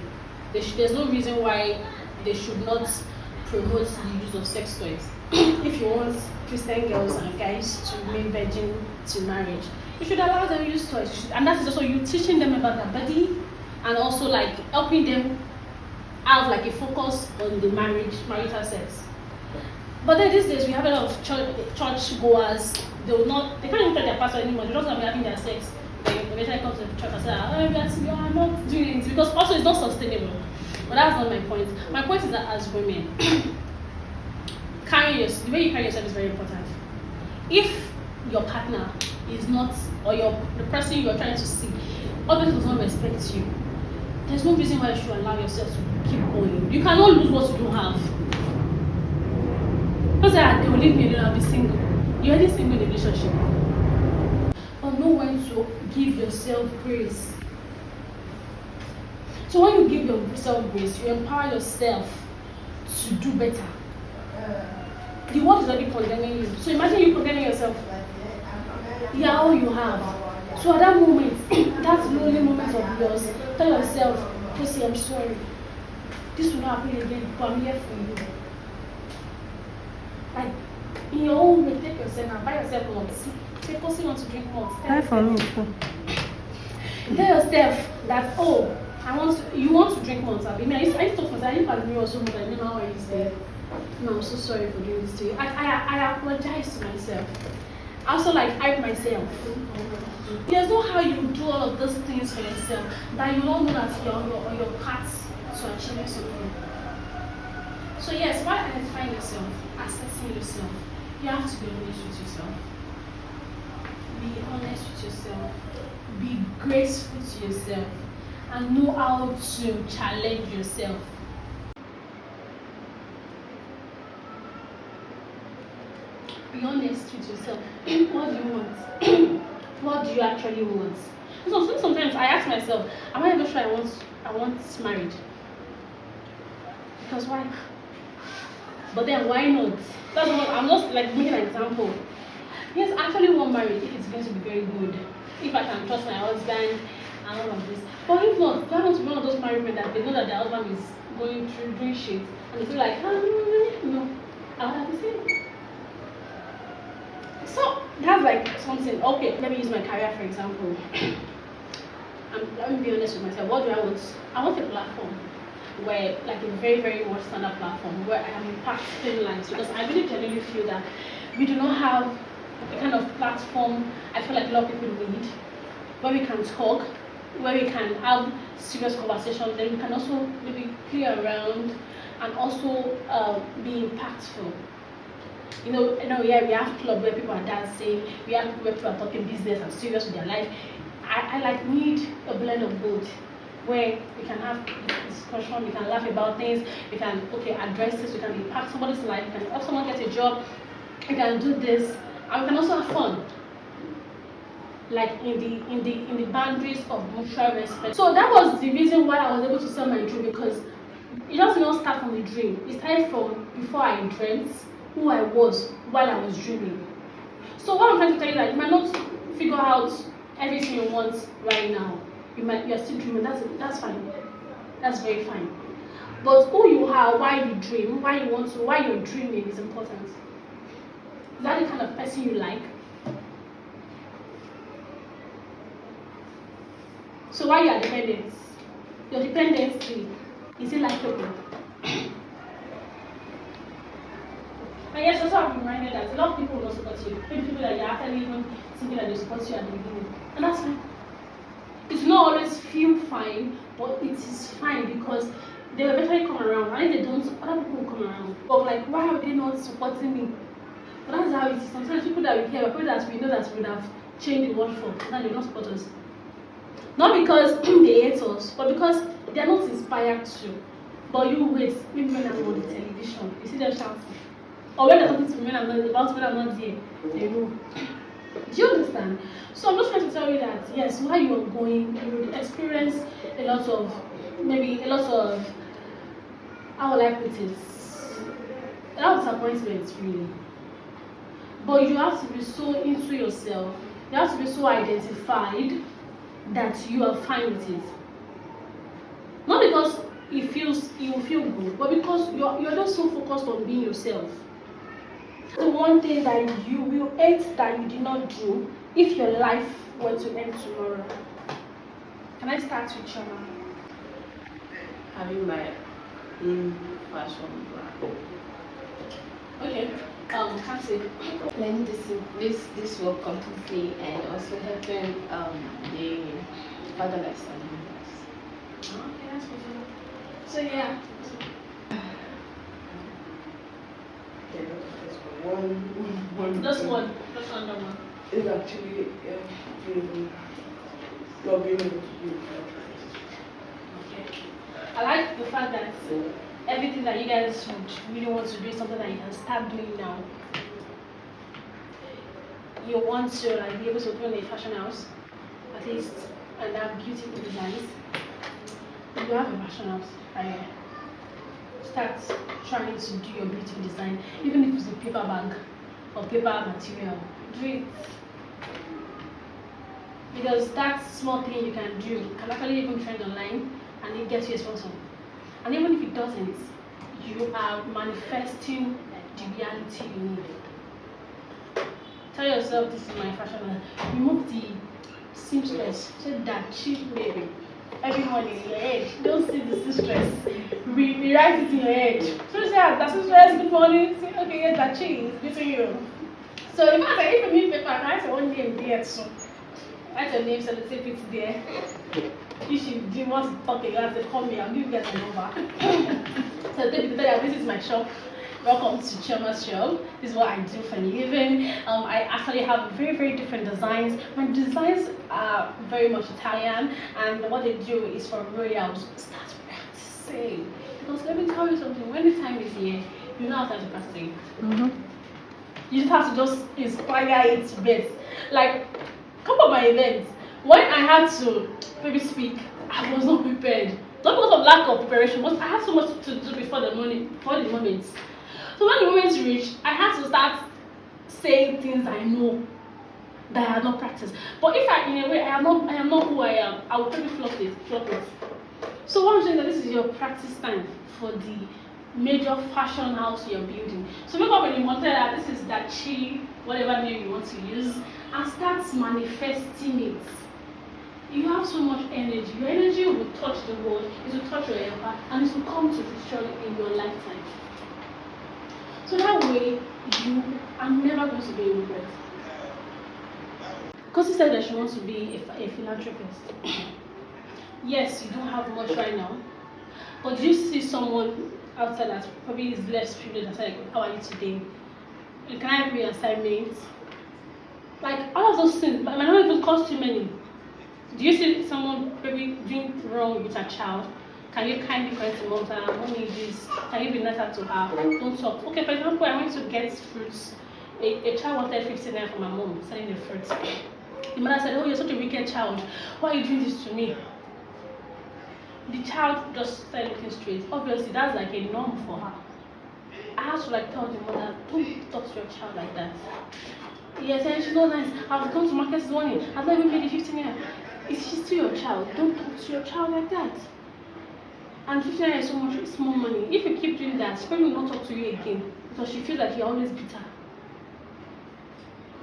there's no reason why they should not promote the use of sex toys. If you want Christian girls and guys to remain virgin to marriage, you should allow them to use toys. And that is also you teaching them about their body and also like helping them have like a focus on the marital sex. But then these days we have a lot of church goers. They can't even tell their pastor anymore. They're just gonna be having their sex. They eventually come to the church and say, oh, you are not doing it, because also it's not sustainable. But that's not my point. My point is that as women, the way you carry yourself is very important. If your partner is not, or the person you're trying to see, obviously does not respect you, there's no reason why you should allow yourself to keep going. You cannot lose what you don't have. Because they will leave me alone, I'll be single. You're already single in a relationship. But know when to give yourself grace. So when you give yourself grace, you empower yourself to do better. The world is already condemning you. So imagine you condemning yourself. Yeah, all you have. So at that moment, that lonely moment of yours, tell yourself, Tracy, I'm sorry. This will not happen again, but I'm here for you. Like, in your own way, take yourself and buy yourself nuts. Take Tracy want to drink nuts. Buy for me too. Tell yourself that, oh, you want to drink nuts. I used to talk to myself, I used to admire so much, I didn't know how you say, no, I'm so sorry for doing this to you. I apologize to myself. I also hype myself. There's no how you do all of those things for yourself that you don't know that you're on your path to achieving something. So yes, while identifying yourself, assessing yourself, you have to be honest with yourself. Be honest with yourself. Be graceful to yourself. And know how to challenge yourself. Be honest with yourself. What do you want? What do you actually want? So sometimes I ask myself, am I ever sure I want married? Because why? But then why not? That's what I'm just like making an example. Yes, I actually want married if it's going to be very good. If I can trust my husband and all of this. But if not, I want to be one of those married men that they know that their husband is going through doing shit and they feel like, no, I'll have to say. So that's like something. Okay, let me use my career for example. Let me be honest with myself. What do I want? I want a platform where, like a very, very much standard platform where I am impacting lives, because I really genuinely feel that we do not have the kind of platform I feel like a lot of people need, where we can talk, where we can have serious conversations, then we can also maybe play around and also be impactful. Yeah, we have club where people are dancing, we have people where people are talking business and serious with their life. I need a blend of both, where we can have discussion, we can laugh about things, we can address this, we can impact somebody's life, we can help someone get a job, we can do this, and we can also have fun. Like in the boundaries of mutual respect. So that was the reason why I was able to sell my dream, because it does not start from the dream. It started from before I dreamt who I was while I was dreaming. So what I'm trying to tell you is that you might not figure out everything you want right now. You're still dreaming. That's fine. That's very fine. But who you are, why you dream, why you're dreaming is important. Is that the kind of person you like? So why you are dependent? Your dependency, is it likable? And yes, also I'm reminded that a lot of people will not support you. Maybe people that you're actually even thinking that they support you at the beginning. And that's fine. It will not always feel fine, but it is fine because they will eventually come around. And if they don't, other people will come around. But like, why are they not supporting me? But that's how it is. Sometimes people that we care about, people that we know that we would have changed the world for, now they don't support us. Not because they hate us, but because they are not inspired to. But you wait, maybe when I'm on the television, you see them shouting. Or when they're talking to me when I'm not there, they know. Do you understand? So I'm just trying to tell you that yes, while you are going, you will experience a lot of how will I put it? A lot of disappointments really. But you have to be so into yourself, you have to be so identified that you are fine with it. Not because you feel good, but because you're just so focused on being yourself. The one thing that you will hate that you did not do if your life were to end tomorrow. Can I start with Shama? Having my fashion brand. Okay. Cassie. Learning this work completely and also helping the fatherless and homeless. Okay, that's good to know. So yeah. Just one. Just one number. Is actually not being able to do Okay. I like the fact that everything that you guys would really want to do is something that you can start doing now. You want to like be able to open a fashion house, at least, and have beautiful designs. You have a fashion house, right? Start trying to do your beautiful design, even if it's a paper bag or paper material. Do it. Because that small thing you can do can actually even trend online and it gets you a sponsor. And even if it doesn't, you are manifesting the reality you need. Tell yourself this is my fashion line. Remove the seamstress. Say that cheap baby. Everyone in your head. Don't see the seamstress. Rewrite it in your head. So say that seamstress, good morning. Say, okay, yes, that cheese is beating you. So if you need paper, I write your own name there too. Write your name, sellotape it there. If you do want to talk again, say call me, I'll give you guys a number. So this is my shop. Welcome to Chioma's shop. This is what I do for a living. I actually have very, very different designs. My designs are very much Italian, and what they do is for royals. Start practicing. Because let me tell you something, when the time is here, you know how to practice it. You just have to just inspire it to best. Like, come on my events. When I had to maybe speak, I was not prepared. Not because of lack of preparation, but I had so much to do before the moment. So when the moment reached, I had to start saying things I know that I had not practiced. But if in a way I am not who I am, I will probably flop it. So what I'm saying is that this is your practice time for the major fashion house you're building. So make up when you want that this is that chi, whatever name you want to use, and start manifesting it. You have so much energy. Your energy will touch the world, it will touch your empire, and it will come to fruition in your lifetime. So that way, you are never going to be a regret. Because she said that she wants to be a philanthropist. Yes, you don't have much right now, but do you see someone outside that probably is less privileged and say, like, how are you today? Can I have your assignments? Like, all of those things, but it might not even cost you money. Do you see someone maybe doing wrong with a child? Can you kindly correct the mom and mommy this? Can you be nicer to her? Don't talk. Okay, for example, I went to get fruits. A child wanted 50 naira from my mom selling the fruits. The mother said, oh, you're such a wicked child. Why are you doing this to me? The child just started looking straight. Obviously, that's like a norm for her. I had to like tell the mother, don't talk to your child like that. Yes, and she's not nice. I was going to market this morning. I've not even paid the 15 naira. She's still your child. Don't talk to your child like that. And 15 naira is so much small money. If you keep doing that, she probably will not talk to you again because she feels that you're always bitter.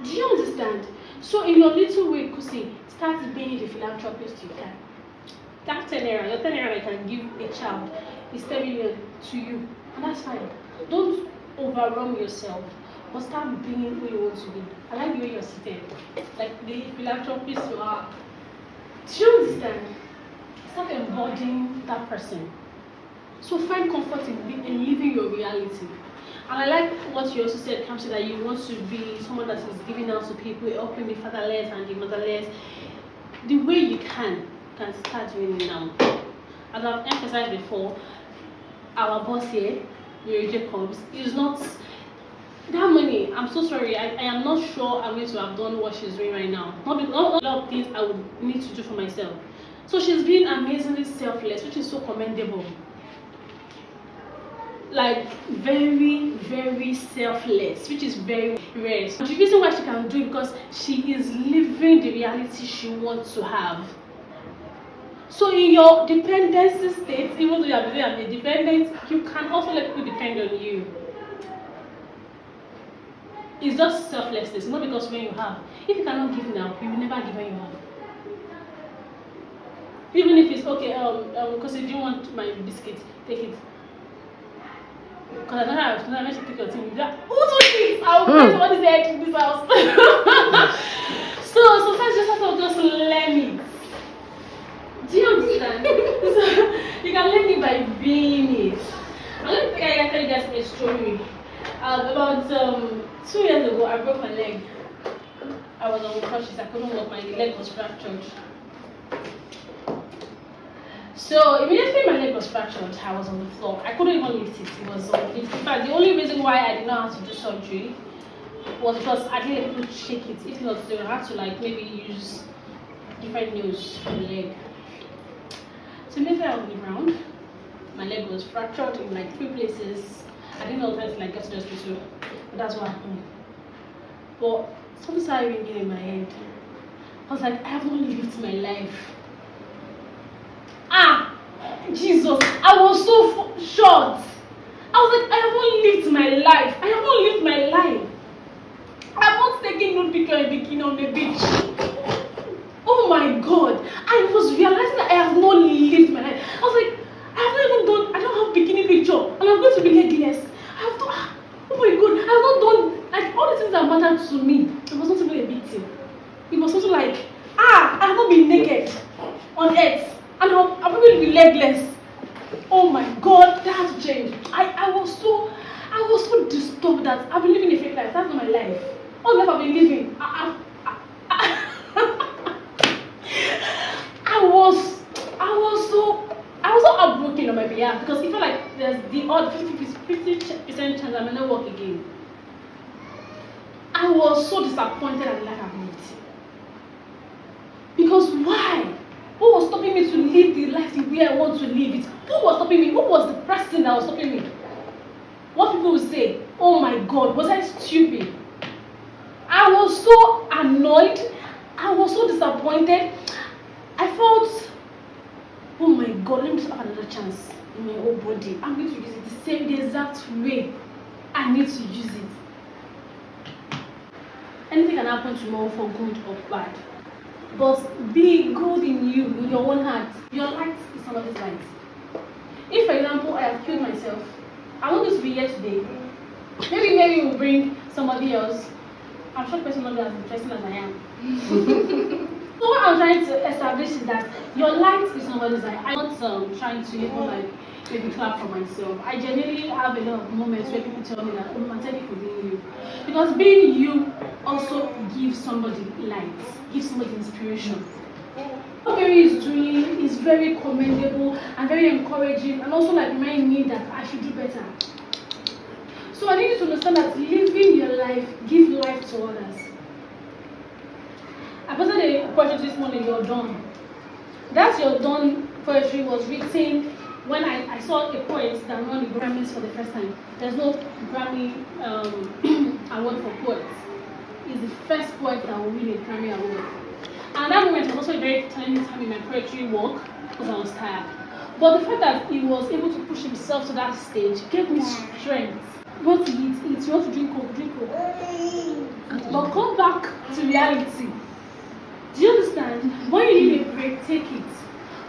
Do you understand? So in your little way, Kusi, start being the philanthropist you can. That 10 naira, your 10 naira I can give a child is 10 million to you, and that's fine. Don't overwhelm yourself, but start being who you want to be. I like the way you're sitting, like the philanthropist you are. Do you understand? Start embodying that person. So find comfort in living your reality. And I like what you also said, Kamsi, that you want to be someone that is giving out to people, helping the fatherless and the motherless. The way you can start doing it now. As I've emphasized before, our boss here, Mary Jacobs, is not that money. I'm so sorry. I am not sure I'm going to have done what she's doing right now. Not a lot of things I would need to do for myself. So she's being amazingly selfless, which is so commendable. Like very, very selfless, which is very rare. The reason why she can do it because she is living the reality she wants to have. So in your dependency state, even though you are a dependent, you can also let people depend on you. It's just selflessness, not because when you have. If you cannot give now, you will never give when you have. Even if it's okay, because if you want my biscuit, take it. Because I know how I should take your team. Who told you? I'll play somebody's head in this house. So sometimes you just have to just learn it. Do you understand? So you can learn it by being it. I don't think I can tell you guys a story. About 2 years ago, I broke my leg. I was on crutches. I couldn't walk. My leg was fractured. So immediately my leg was fractured. I was on the floor. I couldn't even lift it. It was in fact the only reason why I didn't know how to do surgery was because I didn't able to shake it. If not, they would have to like maybe use different nails for the leg. So immediately I was on the ground. My leg was fractured in like 3 places. I didn't know that like get to the hospital, but that's what happened. But something started ringing in my head. I was like, I have not lived my life. Jesus, I was so short. I was like, I have not lived my life. I have not lived my life. I have not taken no picture in bikini on the beach. Oh my God. I was realizing that I have not lived my life. I was like, I don't have bikini picture. And I'm going to be legless. I have to, oh my God. I have not done, like all the things that mattered to me. It was not even a big deal. It was something like, I have not been naked on earth. And I'll probably be legless. Oh my God, that has changed. I was so disturbed that I've been living a fake life. That's not my life. All the life I've been living. I was so heartbroken on my behalf because it felt like there's the odd 50% chance I may not work again. I was so disappointed at the life I've lived. Because why? What was stopping me to live the life the way I want to live it? What was stopping me? What was the person that was stopping me? What people would say, oh my God, was I stupid? I was so annoyed. I was so disappointed. I felt, oh my God, let me just have another chance in my whole body. I'm going to use it the exact way I need to use it. Anything can happen tomorrow for good or bad. But be good in you, in your own heart. Your light is somebody's light. If, for example, I have killed myself, I want this to be here today. Maybe we'll bring somebody else. I'm sure the person will not be as interesting as I am. So what I'm trying to establish is that your light is somebody's light. I'm not trying to even like maybe clap for myself. I genuinely have a lot of moments where people tell me that, oh, man, thank you for being you. Because being you also gives somebody light, gives somebody inspiration. What Mary is doing is very commendable and very encouraging, and also like reminding me that I should do better. So I need you to understand that living your life gives life to others. I posted a poetry this morning, You're Done. That You're Done poetry was written when I saw a poet that won the Grammys for the first time. There's no Grammy award for poets. He's the first poet that will win a Grammy award. And that moment was also a very challenging time in my poetry work because I was tired. But the fact that he was able to push himself to that stage gave me strength. You want to eat, you want to drink Coke. But come back to reality. Do you understand? When you need a break, take it.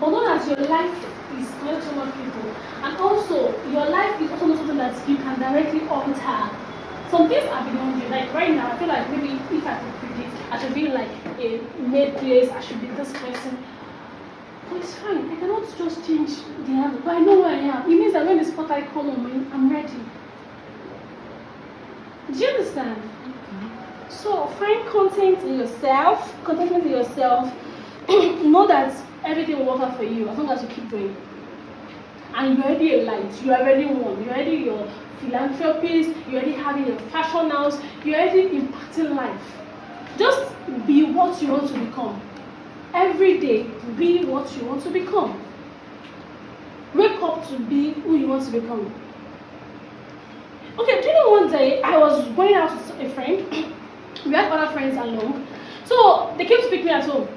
But not as your life is going to other people. And also, your life is also not something that you can directly alter. Some things are beyond you. Like right now, I feel like maybe if I could predict, I should be in like a made place, I should be this person. But it's fine. I cannot just change the answer. But I know where I am. It means that when the spotlight comes on me, I'm ready. Do you understand? So find contentment in yourself. Know that everything will work out for you as long as you keep going. And you're already a light. You're already one. You're already your philanthropist. You're already having your fashion house. You're already impacting life. Just be what you want to become. Every day, be what you want to become. Wake up to be who you want to become. Okay, do you know one day I was going out with a friend. We had other friends along. So they came to pick me at home.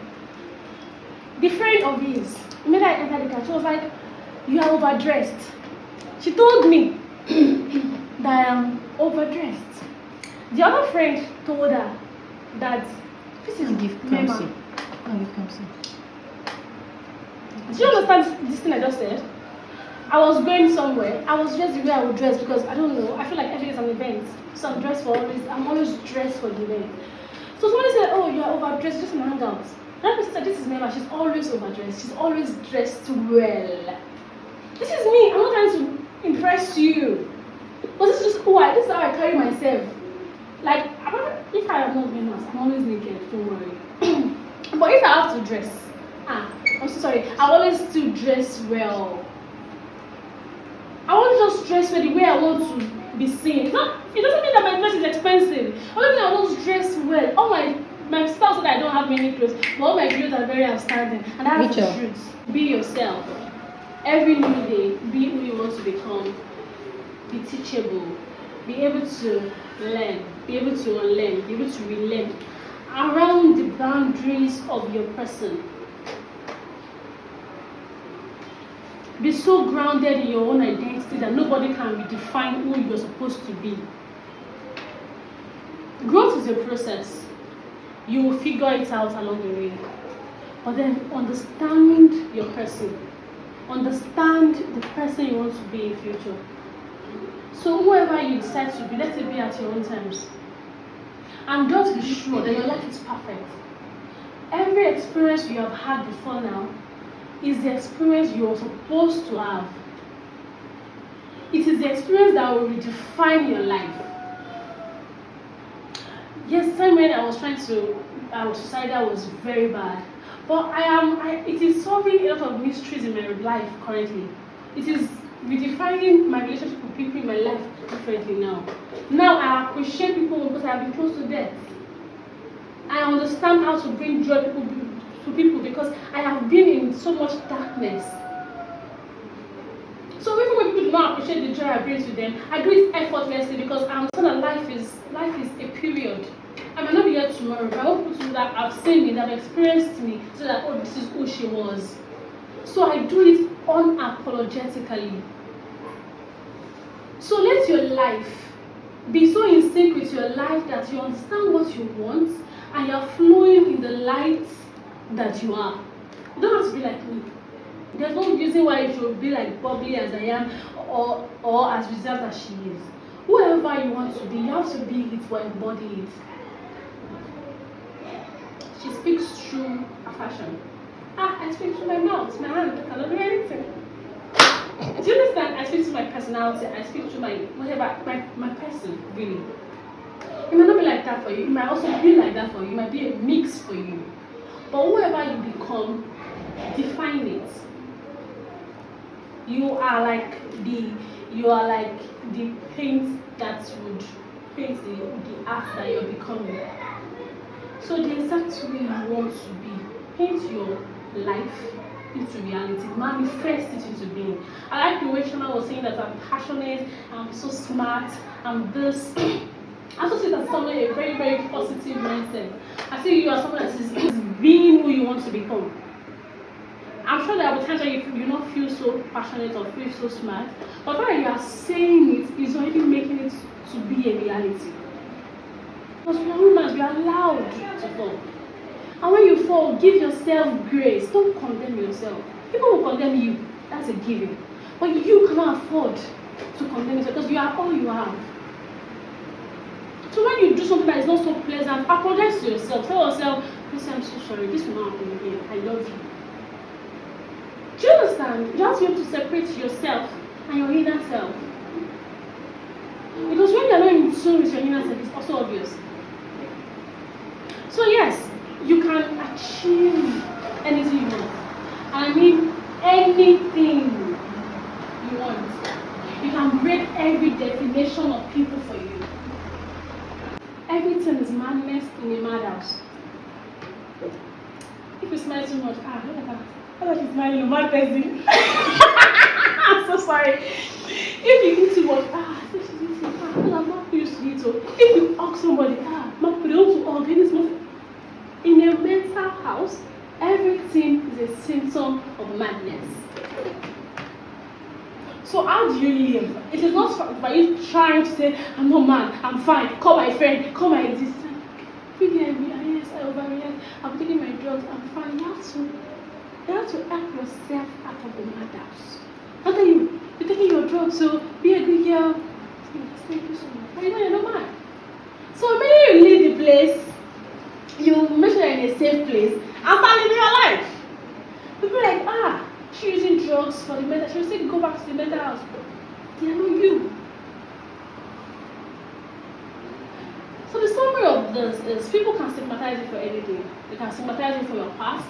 The friend of his, made I enter the car. She was like, you are overdressed. She told me that I am overdressed. The other friend told her that this is Merma. Do you understand this thing I just said? I was going somewhere. I was dressed the way I would dress because I don't know. I feel like every day is an event. So I'm always dressed for the event. So somebody said, oh, you're overdressed, just an hangout. That person said, this is Merma, she's always overdressed. She's always dressed well. This is me. I'm not trying to impress you. But this is just who this is how I carry myself. Like, if I am not Merma, I'm always naked, don't worry. But if I have to dress, I'm so sorry, I always still dress well. I want to just dress well the way I want to be seen. It doesn't mean that my dress is expensive. Only thing I want to dress well. All my style said I don't have many clothes, but all my clothes are very outstanding. And that's the truth. Be yourself. Every new day, be who you want to become. Be teachable. Be able to learn. Be able to unlearn. Be able to relearn. Around the boundaries of your person. Be so grounded in your own identity that nobody can redefine who you're supposed to be. Growth is a process. You will figure it out along the way. But then understand your person. Understand the person you want to be in future. So whoever you decide to be, let it be at your own terms. And just be sure that your life is perfect. Every experience you have had before now is the experience you are supposed to have. It is the experience that will redefine your life. Yes, time when I was trying to suicidal was very bad. But it is solving a lot of mysteries in my life currently. It is redefining my relationship with people in my life differently now. Now I appreciate people because I have been close to death. I understand how to bring joy to people because I have been in so much darkness. So even when people do not appreciate the joy I bring to them, I do it effortlessly because I understand that life is a period. I might not be here tomorrow, but I want people to know that I've seen me, that have experienced me, so that, oh, this is who she was. So I do it unapologetically. So let your life be so in sync with your life that you understand what you want and you're flowing in the light that you are. You don't have to be like me. There's no reason why you should be like bubbly as I am or as reserved as she is. Whoever you want to be, you have to be it or embody it. She speaks through her fashion. I speak through my mouth, my hand, I cannot do anything. Do you understand? I speak through my personality, I speak through my person, really. It might not be like that for you, it might also be like that for you, it might be a mix for you. But whoever you become, define it. You are like the paint that would paint the art that you're becoming. So the exact way you want to be, paint your life into reality, manifest it into being. I like the way Shana was saying that I'm passionate, I'm so smart, I'm this. I also see that someone a very, very positive mindset. I see you as someone that is being who you want to become. I'm sure there will be times where you not feel so passionate or feel so smart, but when you are saying it, is already making it to be a reality. Because we are humans, we are allowed to fall. And when you fall, give yourself grace. Don't condemn yourself. People will condemn you. That's a given. But you cannot afford to condemn yourself because you are all you have. So when you do something that is not so pleasant, apologize to yourself. Tell yourself, listen, I'm so sorry. This will not happen again. I love you. Do you understand? You have to be able to separate yourself and your inner self. Because when you are not in tune with your inner self, it's also obvious. So yes, you can achieve anything you want. And I mean anything you want. You can break every definition of people for you. Everything is madness in a madhouse. If you smile too much, look at that. I thought she's smiling, a mad person. I'm so sorry. If you eat too much, she's eating. I'm not used to eat. So if you hug somebody, not put it on to hug. In a mental house, everything is a symptom of madness. So how do you live? It is not by you trying to say, I'm not mad, I'm fine, call my friend, call my this. Yes, I overreact, I'm taking my drugs, I'm fine. You have to help yourself out of the madhouse. How can you? job, so be a good girl. Thank you so much. But you know, you're not mad. So when you leave the place, you make sure you're in a safe place and start living your life. People are like, she's using drugs for the mental. She'll say, go back to the mental house. They are not you. So the summary of this is people can stigmatize you for anything. They can stigmatize you for your past.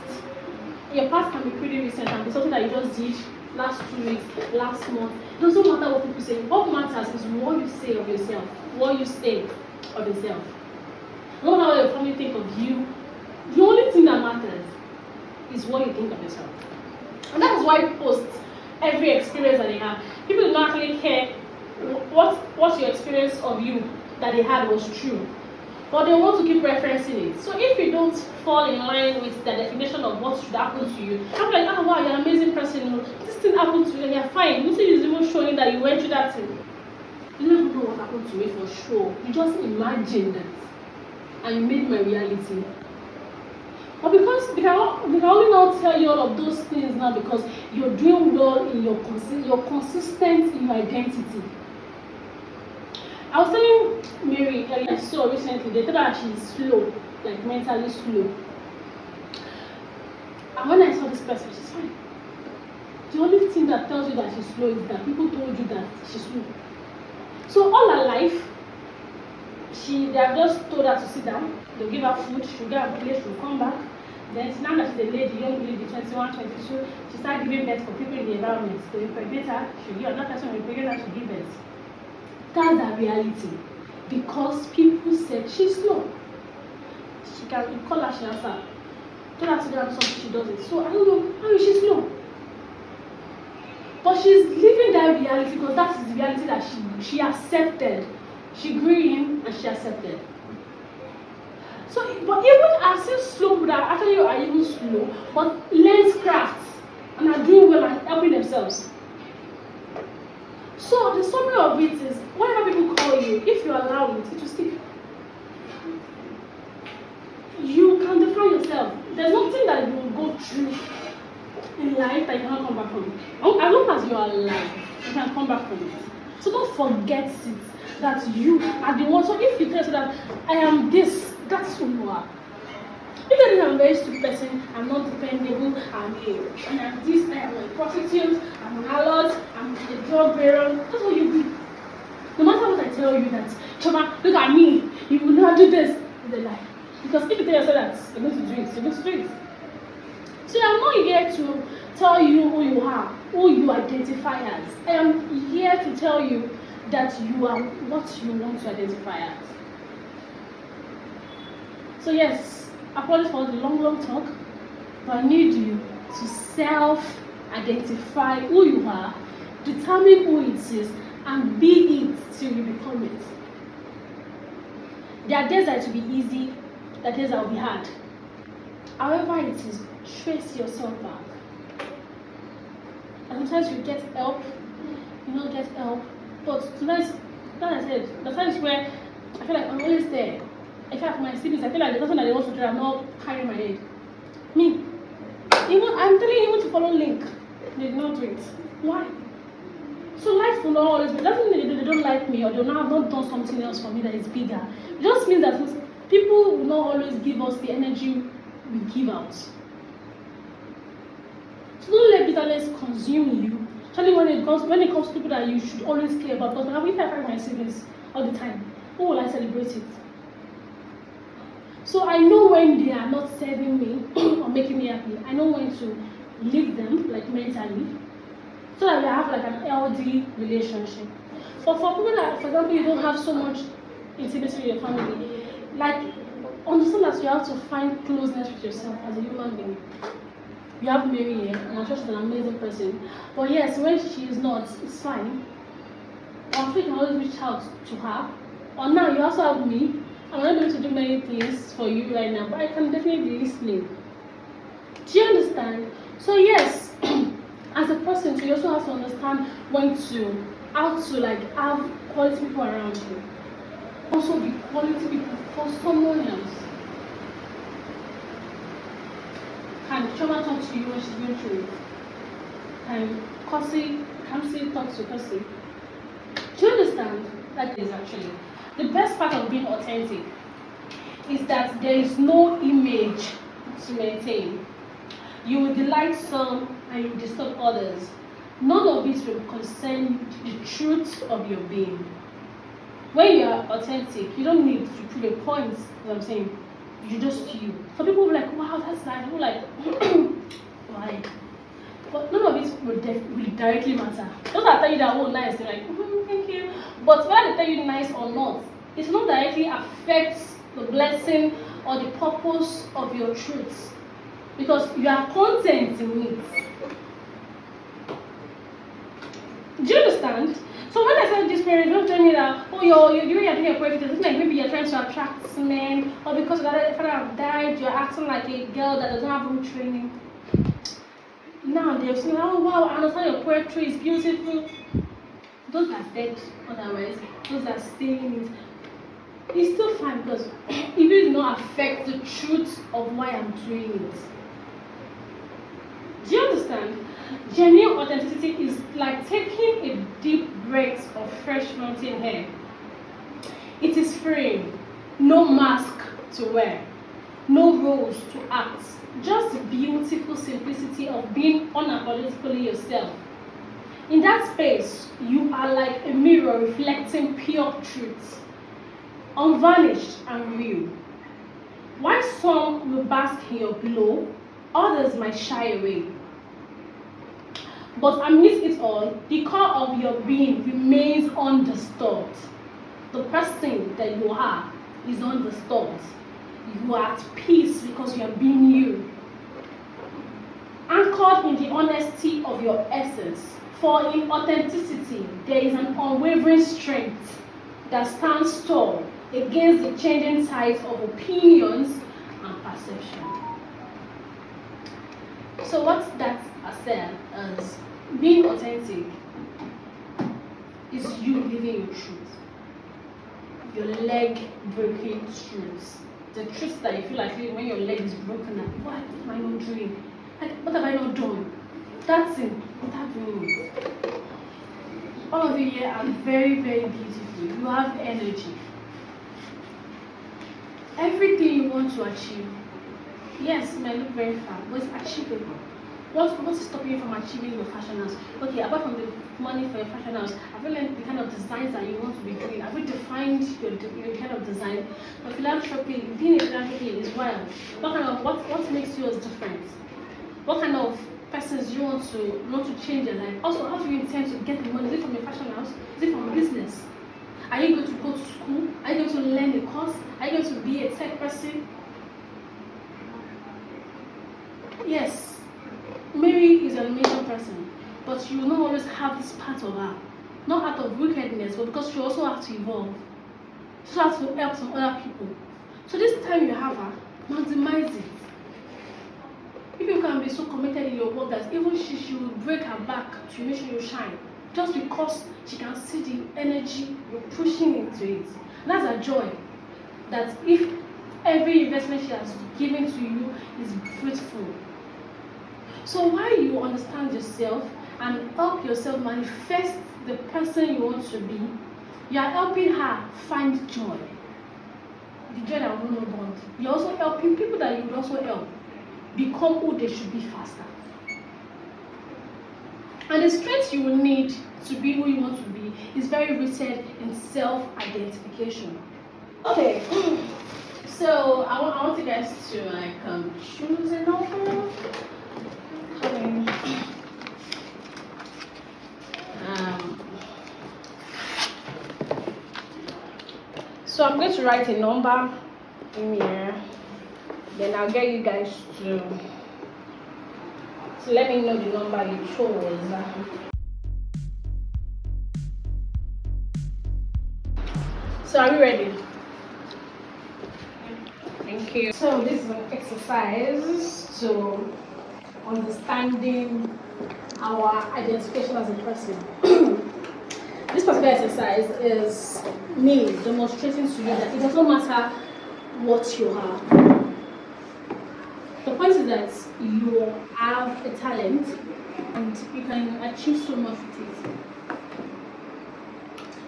Your past can be pretty recent and be something that you just did last 2 weeks, last month. It doesn't matter what people say. What matters is what you say of yourself. What you say of yourself. No matter what your family think of you, the only thing that matters is what you think of yourself. And that is why post every experience that they have. People do not actually care what your experience of you that they had was true. But they want to keep referencing it. So if you don't fall in line with the definition of what should happen to you, I'm like, wow, you're an amazing person. This thing happened to you and you're fine. Nothing is even showing that you went through that thing. You don't even know what happened to me for sure. You just imagined it. And you made my reality. But because they can only now tell you all of those things now because you're doing well in you're consistent in your identity. I was telling Mary earlier, I saw recently, they told her she's slow, like mentally slow. And when I saw this person, she's fine. The only thing that tells you that she's slow is that people told you that she's slow. So all her life, they have just told her to sit down, they'll give her food, she'll get her place, she'll come back. Then now that she's a lady, young lady, 21, 22, she started giving birth for people in the environment. They impregnate her, she'll give another person will impregnate her, she'll give birth. That's the reality. Because people said she's slow. She can call her, she answer. Tell her to do something, she does it. So I don't know, how is she slow? But she's living that reality because that is the reality that she accepted. She grew in and she accepted. So, but even as still slow people that actually are even slow, but learn crafts and are doing well and helping themselves. So the summary of it is, whenever people call you, if you allow it, it will stick. You can define yourself. There's nothing that you will go through in life that you cannot come back from. As long as you are alive, you can come back from it. So don't forget it, that you are the one. So if you tell yourself that I am this, that's who you are. If you think I'm a very stupid person, I'm not dependable, I'm this, I am a prostitute, I'm an harlot, I'm a drug bearer, that's what you do. No matter what I tell you that, Choma, look at me, you will not do this, it's a lie. Because if you tell yourself that you're going to do it, you're going to do it. So I'm not here to tell you who you are, who you identify as. I am here to tell you that you are what you want to identify as. So yes, apologies for the long talk, but I need you to self-identify who you are, determine who it is, and be it till you become it. There are days that will be easy, there are days that will be hard. However it is, trace yourself back. And sometimes you get help, you don't get help, but sometimes, like I said, the times where I feel like I'm always there. I feel like my siblings, I feel like the person that they want to do, I'm not carrying my head. Me. I'm telling you even to follow link. They did not do it. Why? So life will not always be, it doesn't mean they don't like me or they have not done something else for me that is bigger. It just means that people will not always give us the energy we give out. So don't let bitterness consume you. Especially when it comes to people that you should always care about. Because if I find my siblings all the time, who will I celebrate it? So I know when they are not serving me or making me happy. I know when to leave them, like mentally, so that we have like an healthy relationship. But for people that, for example, you don't have so much intimacy with your family, like understand that you have to find closeness with yourself as a human being. You have Mary here, and I'm sure she's an amazing person. But yes, when she is not, it's fine. I'm sure you can always reach out to her. Or now you also have me. I'm not going to do many things for you right now, but I can definitely be listening. Do you understand? So yes, as a person, you also have to understand how to like have quality people around you. Also be quality people for someone else. Can Choma talk to you when she's going through it? Can Kamsi talk to Kasi? Do you understand? That is actually the best part of being authentic is that there is no image to maintain. You will delight some and you will disturb others. None of it will concern the truth of your being. When you are authentic, you don't need to prove a point. You know what I'm saying? You just you. Some people will be like, wow, that's nice. People like, why? But none of it will directly matter. Those that tell you that, oh, nice, they're like, thank you. But whether they tell you nice or not, it will not directly affects the blessing or the purpose of your truth. Because you are content in it. Do you understand? So when I said this parent, don't tell me that, oh, you're doing your poetry, it's like maybe you're trying to attract men, or because your father have died, you're acting like a girl that doesn't have room training. Now they're saying, oh wow, I understand your poetry is beautiful. Those that dead otherwise, those that stay in it, it's still fine because it will not affect the truth of why I'm doing it. Do you understand? Genuine authenticity is like taking a deep breath of fresh mountain air. It is freeing, no mask to wear, no roles to act, just the beautiful simplicity of being unapologetically yourself. In that space, you are like a mirror reflecting pure truth, unvarnished and real. While some will bask in your glow, others might shy away. But amidst it all, the core of your being remains undisturbed. The person that you are is undisturbed. You are at peace because you are being you. Anchored in the honesty of your essence. For in authenticity, there is an unwavering strength that stands tall against the changing tides of opinions and perception. So what that I said is being authentic is you living your truth. Your leg breaking truths. The truths that you feel like when your leg is broken, like, what am I not doing? Like, what have I not done? That's it. Without doing it. All of you here are very, very beautiful. You have energy. Everything you want to achieve, yes, it might look very far, but it's achievable. What is stopping you from achieving your fashion house? Okay, apart from the money for your fashion house, have you learned the kind of designs that you want to be doing? Have you defined your kind of design? But philanthropy, being a philanthropy is wild. What makes yours different? What kind of persons do you want to change your life? Also, how do you intend to get the money? Is it from your fashion house? Is it from business? Are you going to go to school? Are you going to learn a course? Are you going to be a tech person? Yes. Mary is an amazing person, but she will not always have this part of her. Not out of wickedness, but because she also has to evolve. She has to help some other people. So this time you have her, maximize it. If you can be so committed in your work that even she will break her back to make sure you shine, just because she can see the energy you're pushing into it. That's a joy. That if every investment she has given to you is fruitful. So while you understand yourself and help yourself manifest the person you want to be, you are helping her find joy. The joy that will not bond. You're also helping people that you would also help become who they should be faster. And the strength you will need to be who you want to be is very rooted in self-identification. Okay, so I want you guys to choose a novel. So I'm going to write a number in here, then I'll get you guys to let me know the number you chose. So are you ready? Thank you. So this is an exercise to understanding our identification as a person. This particular exercise is me demonstrating to you that it doesn't matter what you have. The point is that you have a talent and you can achieve so much with it.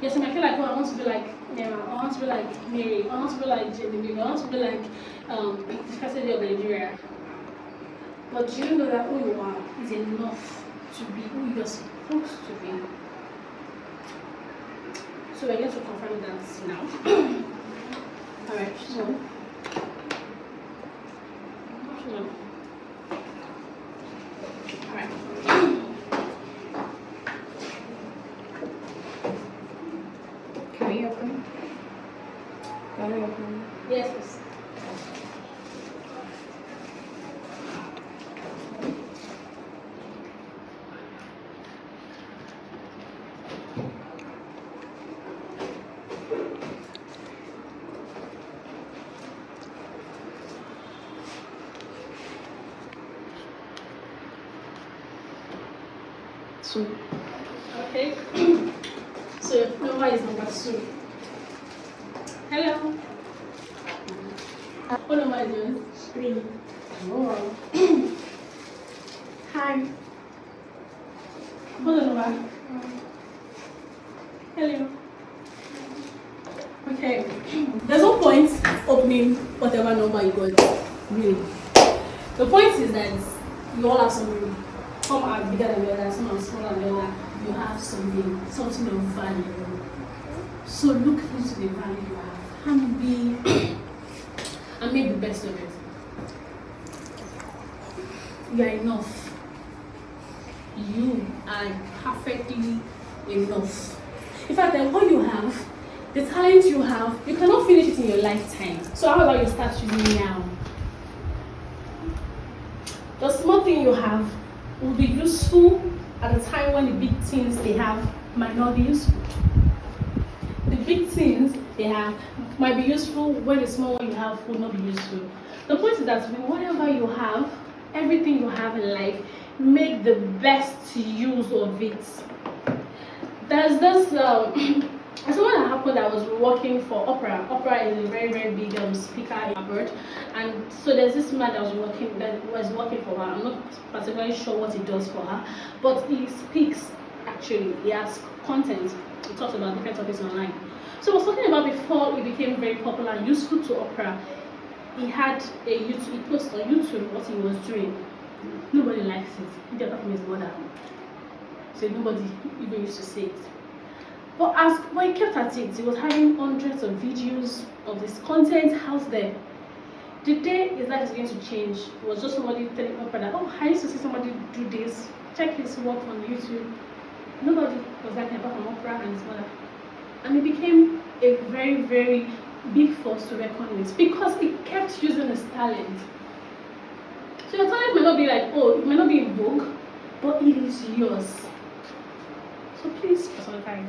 Yes, and I feel like, oh, I want to be like Nema, I want to be like Mary, I want to be like Ajenipa, I want to be like the first lady of Nigeria. But you know that who you are is enough to be who you're supposed to be. So we're going to confirm that now. Alright, so. Alright. Can we open? Can we open? Yes, yes. Two. Okay. So your number is number 2. Hello. What number is yours? 3. Oh. Hi. What's the number? Hello. Okay. There's no point opening whatever number you got. Really. The point is that you all have something. Some are bigger than the other, some are smaller than the other. You have something of value. So look into the value you have and make the best of it. You are enough. You are perfectly enough. In fact, what you have, the talent you have, you cannot finish it in your lifetime. So how about you start using it now? The small thing you have will be useful at a time when the big things they have might not be useful. The big things they have might be useful when the small one you have will not be useful. The point is that with whatever you have, everything you have in life, make the best use of it. There's this something that happened. I was working for Opera. Opera is a very, very big speaker abroad, and so there's this man that was working for her. I'm not particularly sure what he does for her, but he speaks. Actually, he has content. He talks about different topics online. So I was talking about before he became very popular and useful to Opera. He had a YouTube. He posted on YouTube what he was doing. Nobody likes it. Apart from his mother. So nobody even used to say it. But when he kept at it, he was having hundreds of videos of this content out there. The day his life is going to change was just somebody telling Oprah that, oh, I used to see somebody do this. Check his work on YouTube. Nobody was like that apart from Oprah and his mother. And he became a very, very big force to reckon with because he kept using his talent. So your talent may not be like, oh, it may not be in vogue, but it is yours. So please personify it.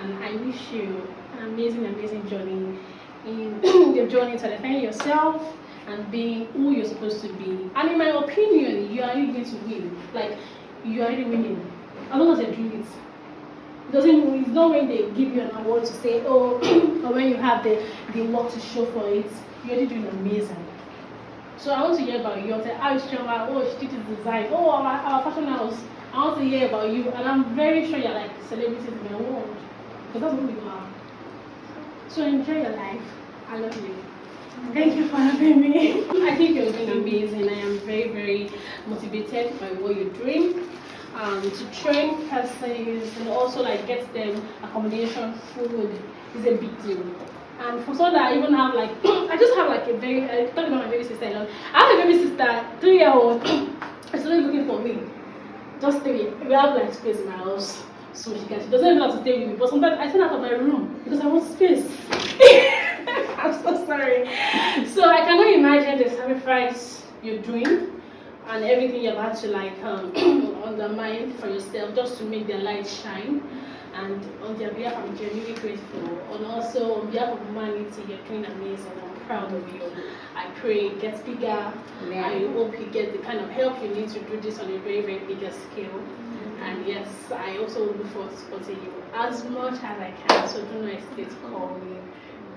And I wish you an amazing, amazing journey in your journey to define yourself and being who you're supposed to be. And in my opinion, you are already going to win. Like, you're already winning. As long as you're doing it. It's not when they give you an award to say, oh, or when you have the work to show for it, you're already doing amazing. So I want to hear about you. I'll say, oh, she did the design. Oh, our fashion house. I want to hear about you. And I'm very sure you're like celebrities in the world. Because that's who you are. So enjoy your life. I love you. Thank you for having me. I think you're doing amazing. I am very, very motivated by what you're doing. To train persons and also like get them accommodation, food is a big deal. And for someone that I even have like, I just have like a very, I talk about my baby sister alone. I have a baby sister, 3-year-old. She's always looking for me. Just 3. We have like space in my house. So she doesn't even have to stay with me. But sometimes I send her out of my room because I want space. I'm so sorry. So I cannot imagine the sacrifice you're doing and everything you've had to like undermine for yourself just to make their light shine. And on their behalf, I'm genuinely grateful. And also on behalf of humanity, you're doing amazing. I'm proud of you. I pray it gets bigger. Yeah. I hope you get the kind of help you need to do this on a very, very bigger scale. And yes, I also look forward to supporting you as much as I can. So do not hesitate to call me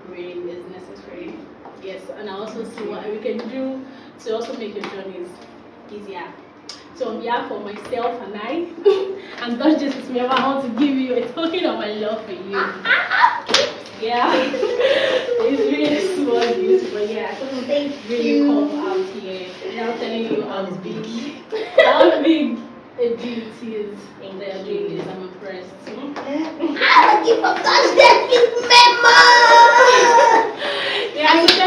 when is necessary. Yes, and I also see what we can do to also make your journeys easier. So on behalf of myself and I, And don't just with me, I want to give you a token of my love for you. Yeah. It's really small news, but yeah, so thank really come out here. Now telling you how big a deal it is in their doing this. I'm impressed. I don't give a gosh, that big memo! Yeah, so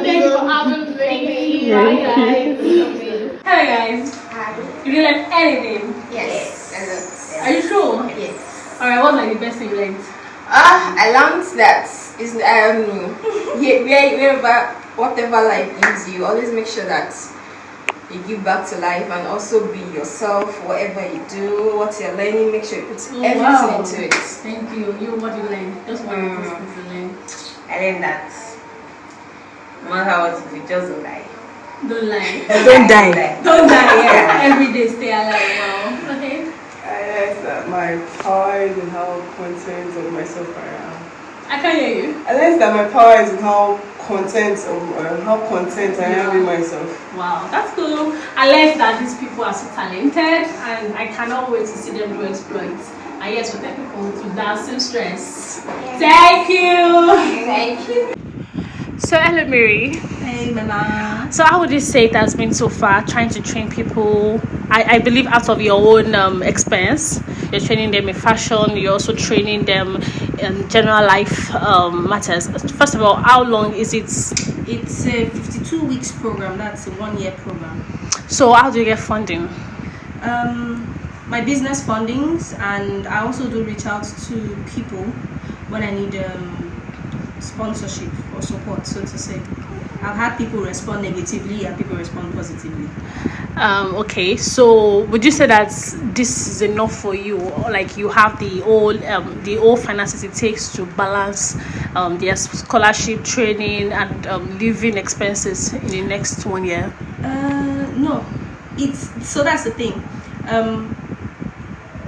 thank you for having me. Bye guys. Hello guys. Hi. You didn't learn anything. Yes. Are you sure? Yes. Alright, what's like the best thing you learned? I learned that is wherever whatever life gives you, always make sure that you give back to life and also be yourself. Whatever you do, what you're learning, make sure you put everything into it. Thank you. You what you learned? Just one of those things you learned. I learned that no matter what you do, just don't lie. Don't lie. Don't die. Don't die. Yeah. Every day stay alive. Wow. Okay. I realized that my power is in how content of myself I am. I can't hear you. I realized that my power is in how content I am in myself. Wow, that's cool. I like that these people are so talented, and I cannot wait to see them do exploits. And yes, we're thankful to DaSeamstress. Thank you. Thank you. So hello Mary. Hey, Mama. So how would you say it has been so far trying to train people? I believe out of your own expense, you're training them in fashion, you're also training them in general life matters. First of all, how long is it? It's a 52 weeks program. That's a 1 year program. So how do you get funding? My business fundings, and I also do reach out to people when I need sponsorship or support, so to say. I've had people respond negatively and people respond positively. Okay, so would you say that this is enough for you, or like you have the whole finances it takes to balance their scholarship, training, and living expenses in the next 1 year? No, it's so that's the thing.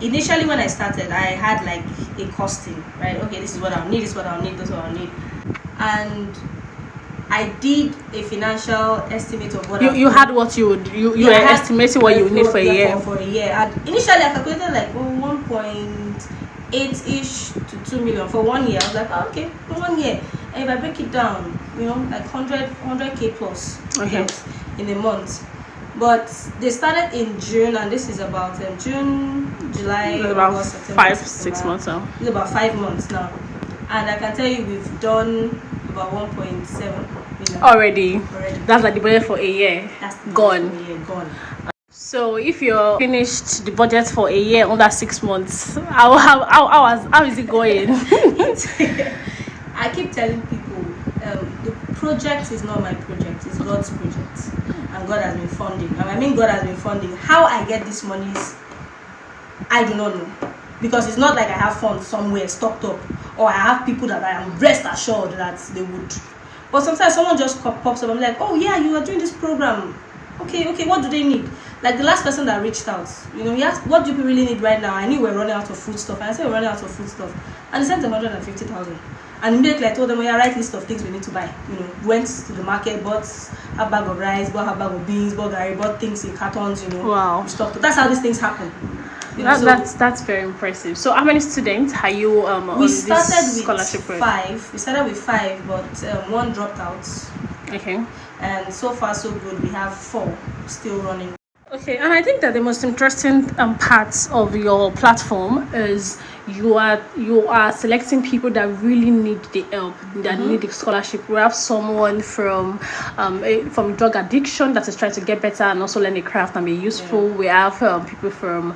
Initially when I started, I had like a costing, right? Okay, this is what I'll need, this is what I'll need, this is what I'll need, and I did a financial estimate of what you had what you would you were estimating what you would need for a year. For a year, and initially I calculated like 1.8 ish to 2 million for 1 year. I was like, oh, okay, for 1 year, and if I break it down, like 100k plus, Okay, in a month. But they started in June, and this is about June, July, it's about August, September, 5-6 months now. It's about 5 months now, and I can tell you we've done about 1.7 million Already. That's like the budget for a year. That's the Gone. for a year, gone. So if you're finished the budget for a year under 6 months, how is it going? I keep telling people, the project is not my project, it's God's project, and God has been funding. And I mean God has been funding. How I get these monies, I do not know, because it's not like I have funds somewhere stocked up, or I have people that I am rest assured that they would. But sometimes someone just pops up. I'm like, oh yeah, you are doing this program. Okay, what do they need? Like the last person that reached out, he asked, what do you really need right now? I knew we're running out of food stuff, and I said we're running out of food stuff, and they sent 150,000. And immediately I told them, write list of things we need to buy. Went to the market, bought a bag of rice, bought a bag of beans, bought things in cartons. Wow. Stocked. That's how these things happen. That's very impressive. So how many students are you on this scholarship program? 5. We started with 5, but one dropped out. Okay. And so far so good. We have 4 still running. Okay, and I think that the most interesting parts of your platform is you are selecting people that really need the help, that need the scholarship. We have someone from drug addiction that is trying to get better and also learn a craft and be useful. We have people from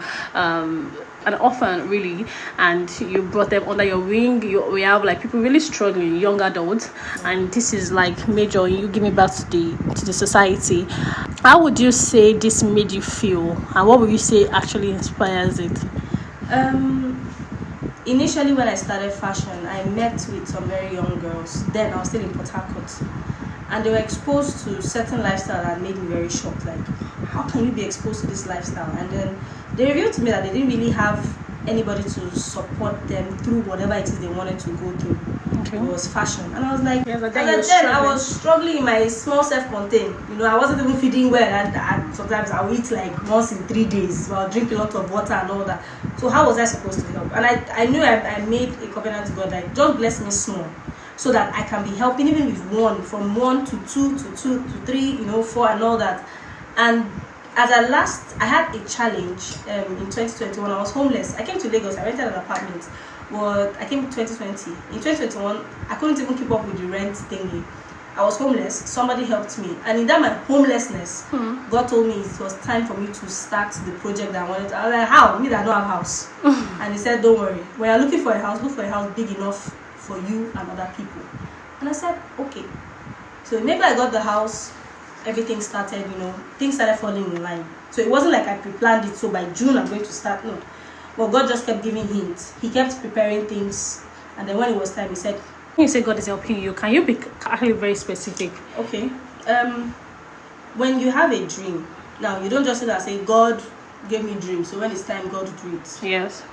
an orphan, really, and you brought them under your wing. We have like people really struggling, young adults, and this is like major. You give me back to the society. How would you say this made you feel, and what would you say actually inspires it? Initially, when I started fashion, I met with some very young girls. Then I was still in Port Harcourt, and they were exposed to certain lifestyle that made me very shocked. Like, how can you be exposed to this lifestyle? And then they revealed to me that they didn't really have anybody to support them through whatever it is they wanted to go through. It was fashion. And I was like, Yes, and then I was struggling in my small self-contained. I wasn't even feeding well, and sometimes I would eat like once in 3 days. So I'll drink a lot of water and all that. So how was I supposed to help? And I knew I made a covenant to God, like, just bless me small, so that I can be helping, even with from 1 to 2 to 2 to 3, 4 and all that. And I had a challenge in 2021. I was homeless. I came to Lagos. I rented an apartment. But I came in 2020. In 2021, I couldn't even keep up with the rent thingy. I was homeless. Somebody helped me. And in that my homelessness, God told me it was time for me to start the project that I wanted. I was like, how? Me that I don't have a house. And he said, don't worry. When you're looking for a house, look for a house big enough for you and other people. And I said, okay. So maybe I got the house. Everything started, things started falling in line. So it wasn't like I pre-planned it. So by June, I'm going to start. No. But God just kept giving hints. He kept preparing things, and then when it was time, he said, When you say God is helping you, can you be actually very specific? okay. When you have a dream, now you don't just say that, say God gave me dreams, so when it's time, God will do it. Yes.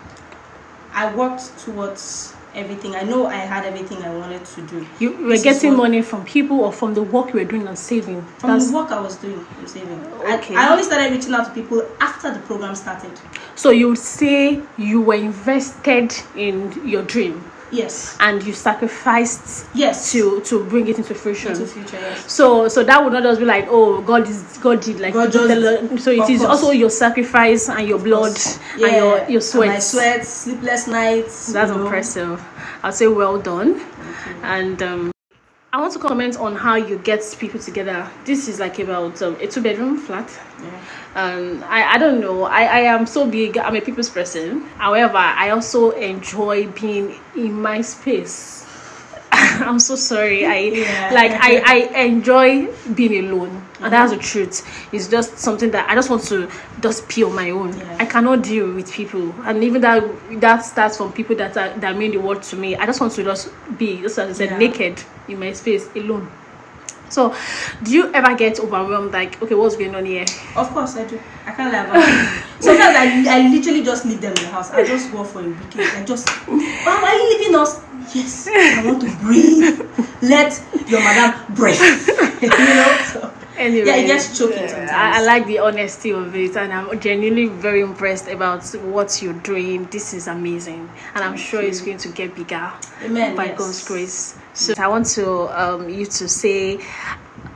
I worked towards everything. I know I had everything I wanted to do. You were getting money from people or from the work you were doing and saving? From the work I was doing and saving. Okay. I only started reaching out to people after the program started. So you would say you were invested in your dream? Yes. And you sacrificed to bring it into fruition. Into future, yes. So that would not just be like, oh, God did like God just, so it is also your sacrifice and your blood and your sweat. And my sweat, sleepless nights. That's impressive. I'll say well done. And I want to comment on how you get people together. This is like about a 2-bedroom flat. I don't know. I am so big. I'm a people's person. However, I also enjoy being in my space. I'm so sorry. I enjoy being alone, and that's the truth. It's just something that I just want to just be on my own. I cannot deal with people, and even that starts from people that mean the world to me. I just want to just be, just as I said, naked in my space alone. So, do you ever get overwhelmed? Like, okay, what's going on here? Of course, I do. I can't lie about it. Sometimes I literally just leave them in the house. I just go for a weekend. I just, why are you leaving us? Yes, I want to breathe. Let your madam breathe. So, anyway, yeah, it gets choking sometimes. I like the honesty of it, and I'm genuinely very impressed about what you're doing. This is amazing, and I'm sure it's going to get bigger. Amen. By God's grace. So I want to you to say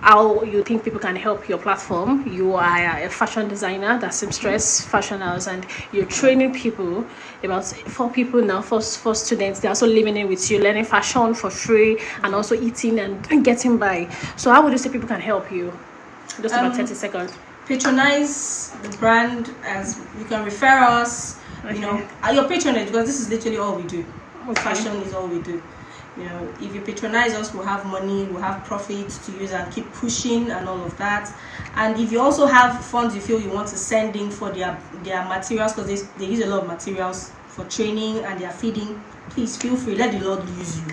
how you think people can help your platform. You are a fashion designer, DaSeamstress fashion house, and you're training people, about 4 people now, 4 students. They're also living in with you, learning fashion for free, and also eating and getting by. So how would you say people can help you? Just about 30 seconds. Patronize the brand, as you can refer us. Okay. Your patronage, because this is literally all we do. Fashion is all we do. If you patronize us, we'll have money, we'll have profits to use and keep pushing and all of that. And if you also have funds you feel you want to send in for their materials, because they use a lot of materials for training and their feeding, please feel free. Let the Lord use you.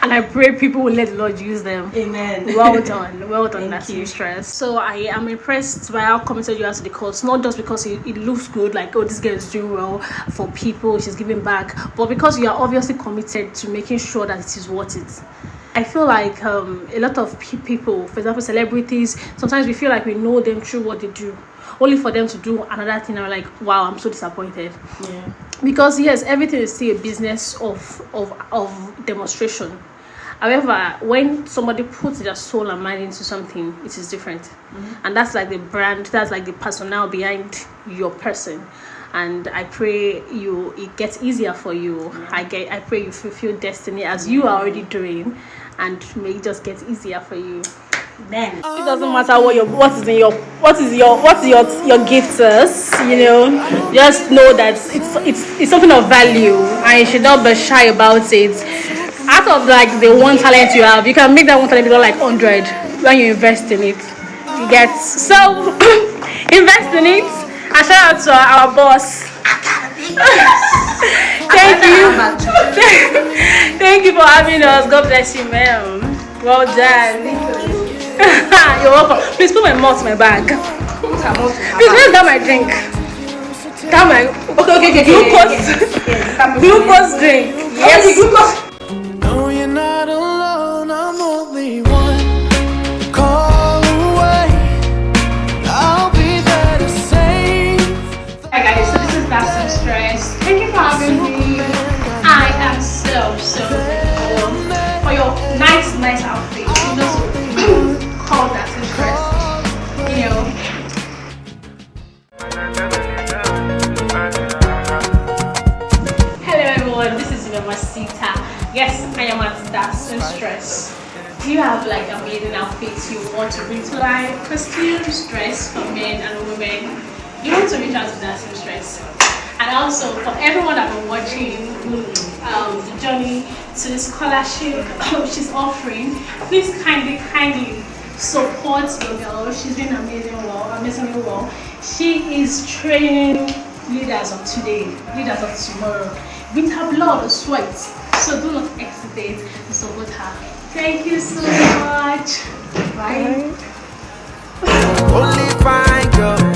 And I pray people will let the Lord use them. Amen. Well done DaSeamstress. So I am impressed by how committed you are to the cause, not just because it looks good, like, oh, this girl is doing well for people, she's giving back, but because you are obviously committed to making sure that it is worth it. I feel like a lot of people, for example celebrities, sometimes we feel like we know them through what they do, only for them to do another thing and we're like, wow, I'm so disappointed. Because yes, everything is still a business of demonstration. However, when somebody puts their soul and mind into something, it is different. And that's like the brand, that's like the personnel behind your person. And I pray it gets easier for you. I pray you fulfill destiny as you are already doing, and may it just get easier for you. Then it doesn't matter what is your gifts is, just know that it's something of value, and you should not be shy about it. Out of like the one talent you have, you can make that one talent become like 100 when you invest in it. You get so invest in it. And shout out to our boss. Thank you. Thank you for having us. God bless you, ma'am. Well done. You're welcome. Please put my mouth in my bag. Please, where's that my drink? That my okay. Glucose drink. Yes. DaSeamstress. Thank you for having me. I am so grateful for your nice outfit. You know, call DaSeamstress. You know. Hello everyone, this is Mermahcita. Yes, I am at DaSeamstress. Do you have like amazing outfits you want to bring to life? Costumes, dress for men and women. You want to reach out to DaSeamstress. And also for everyone that been watching the journey to the scholarship she's offering, please kindly support your girl. She's doing amazingly well. She is training leaders of today, leaders of tomorrow, with her blood or sweat. So do not hesitate to support her. Thank you so much. Bye. Only fine girl.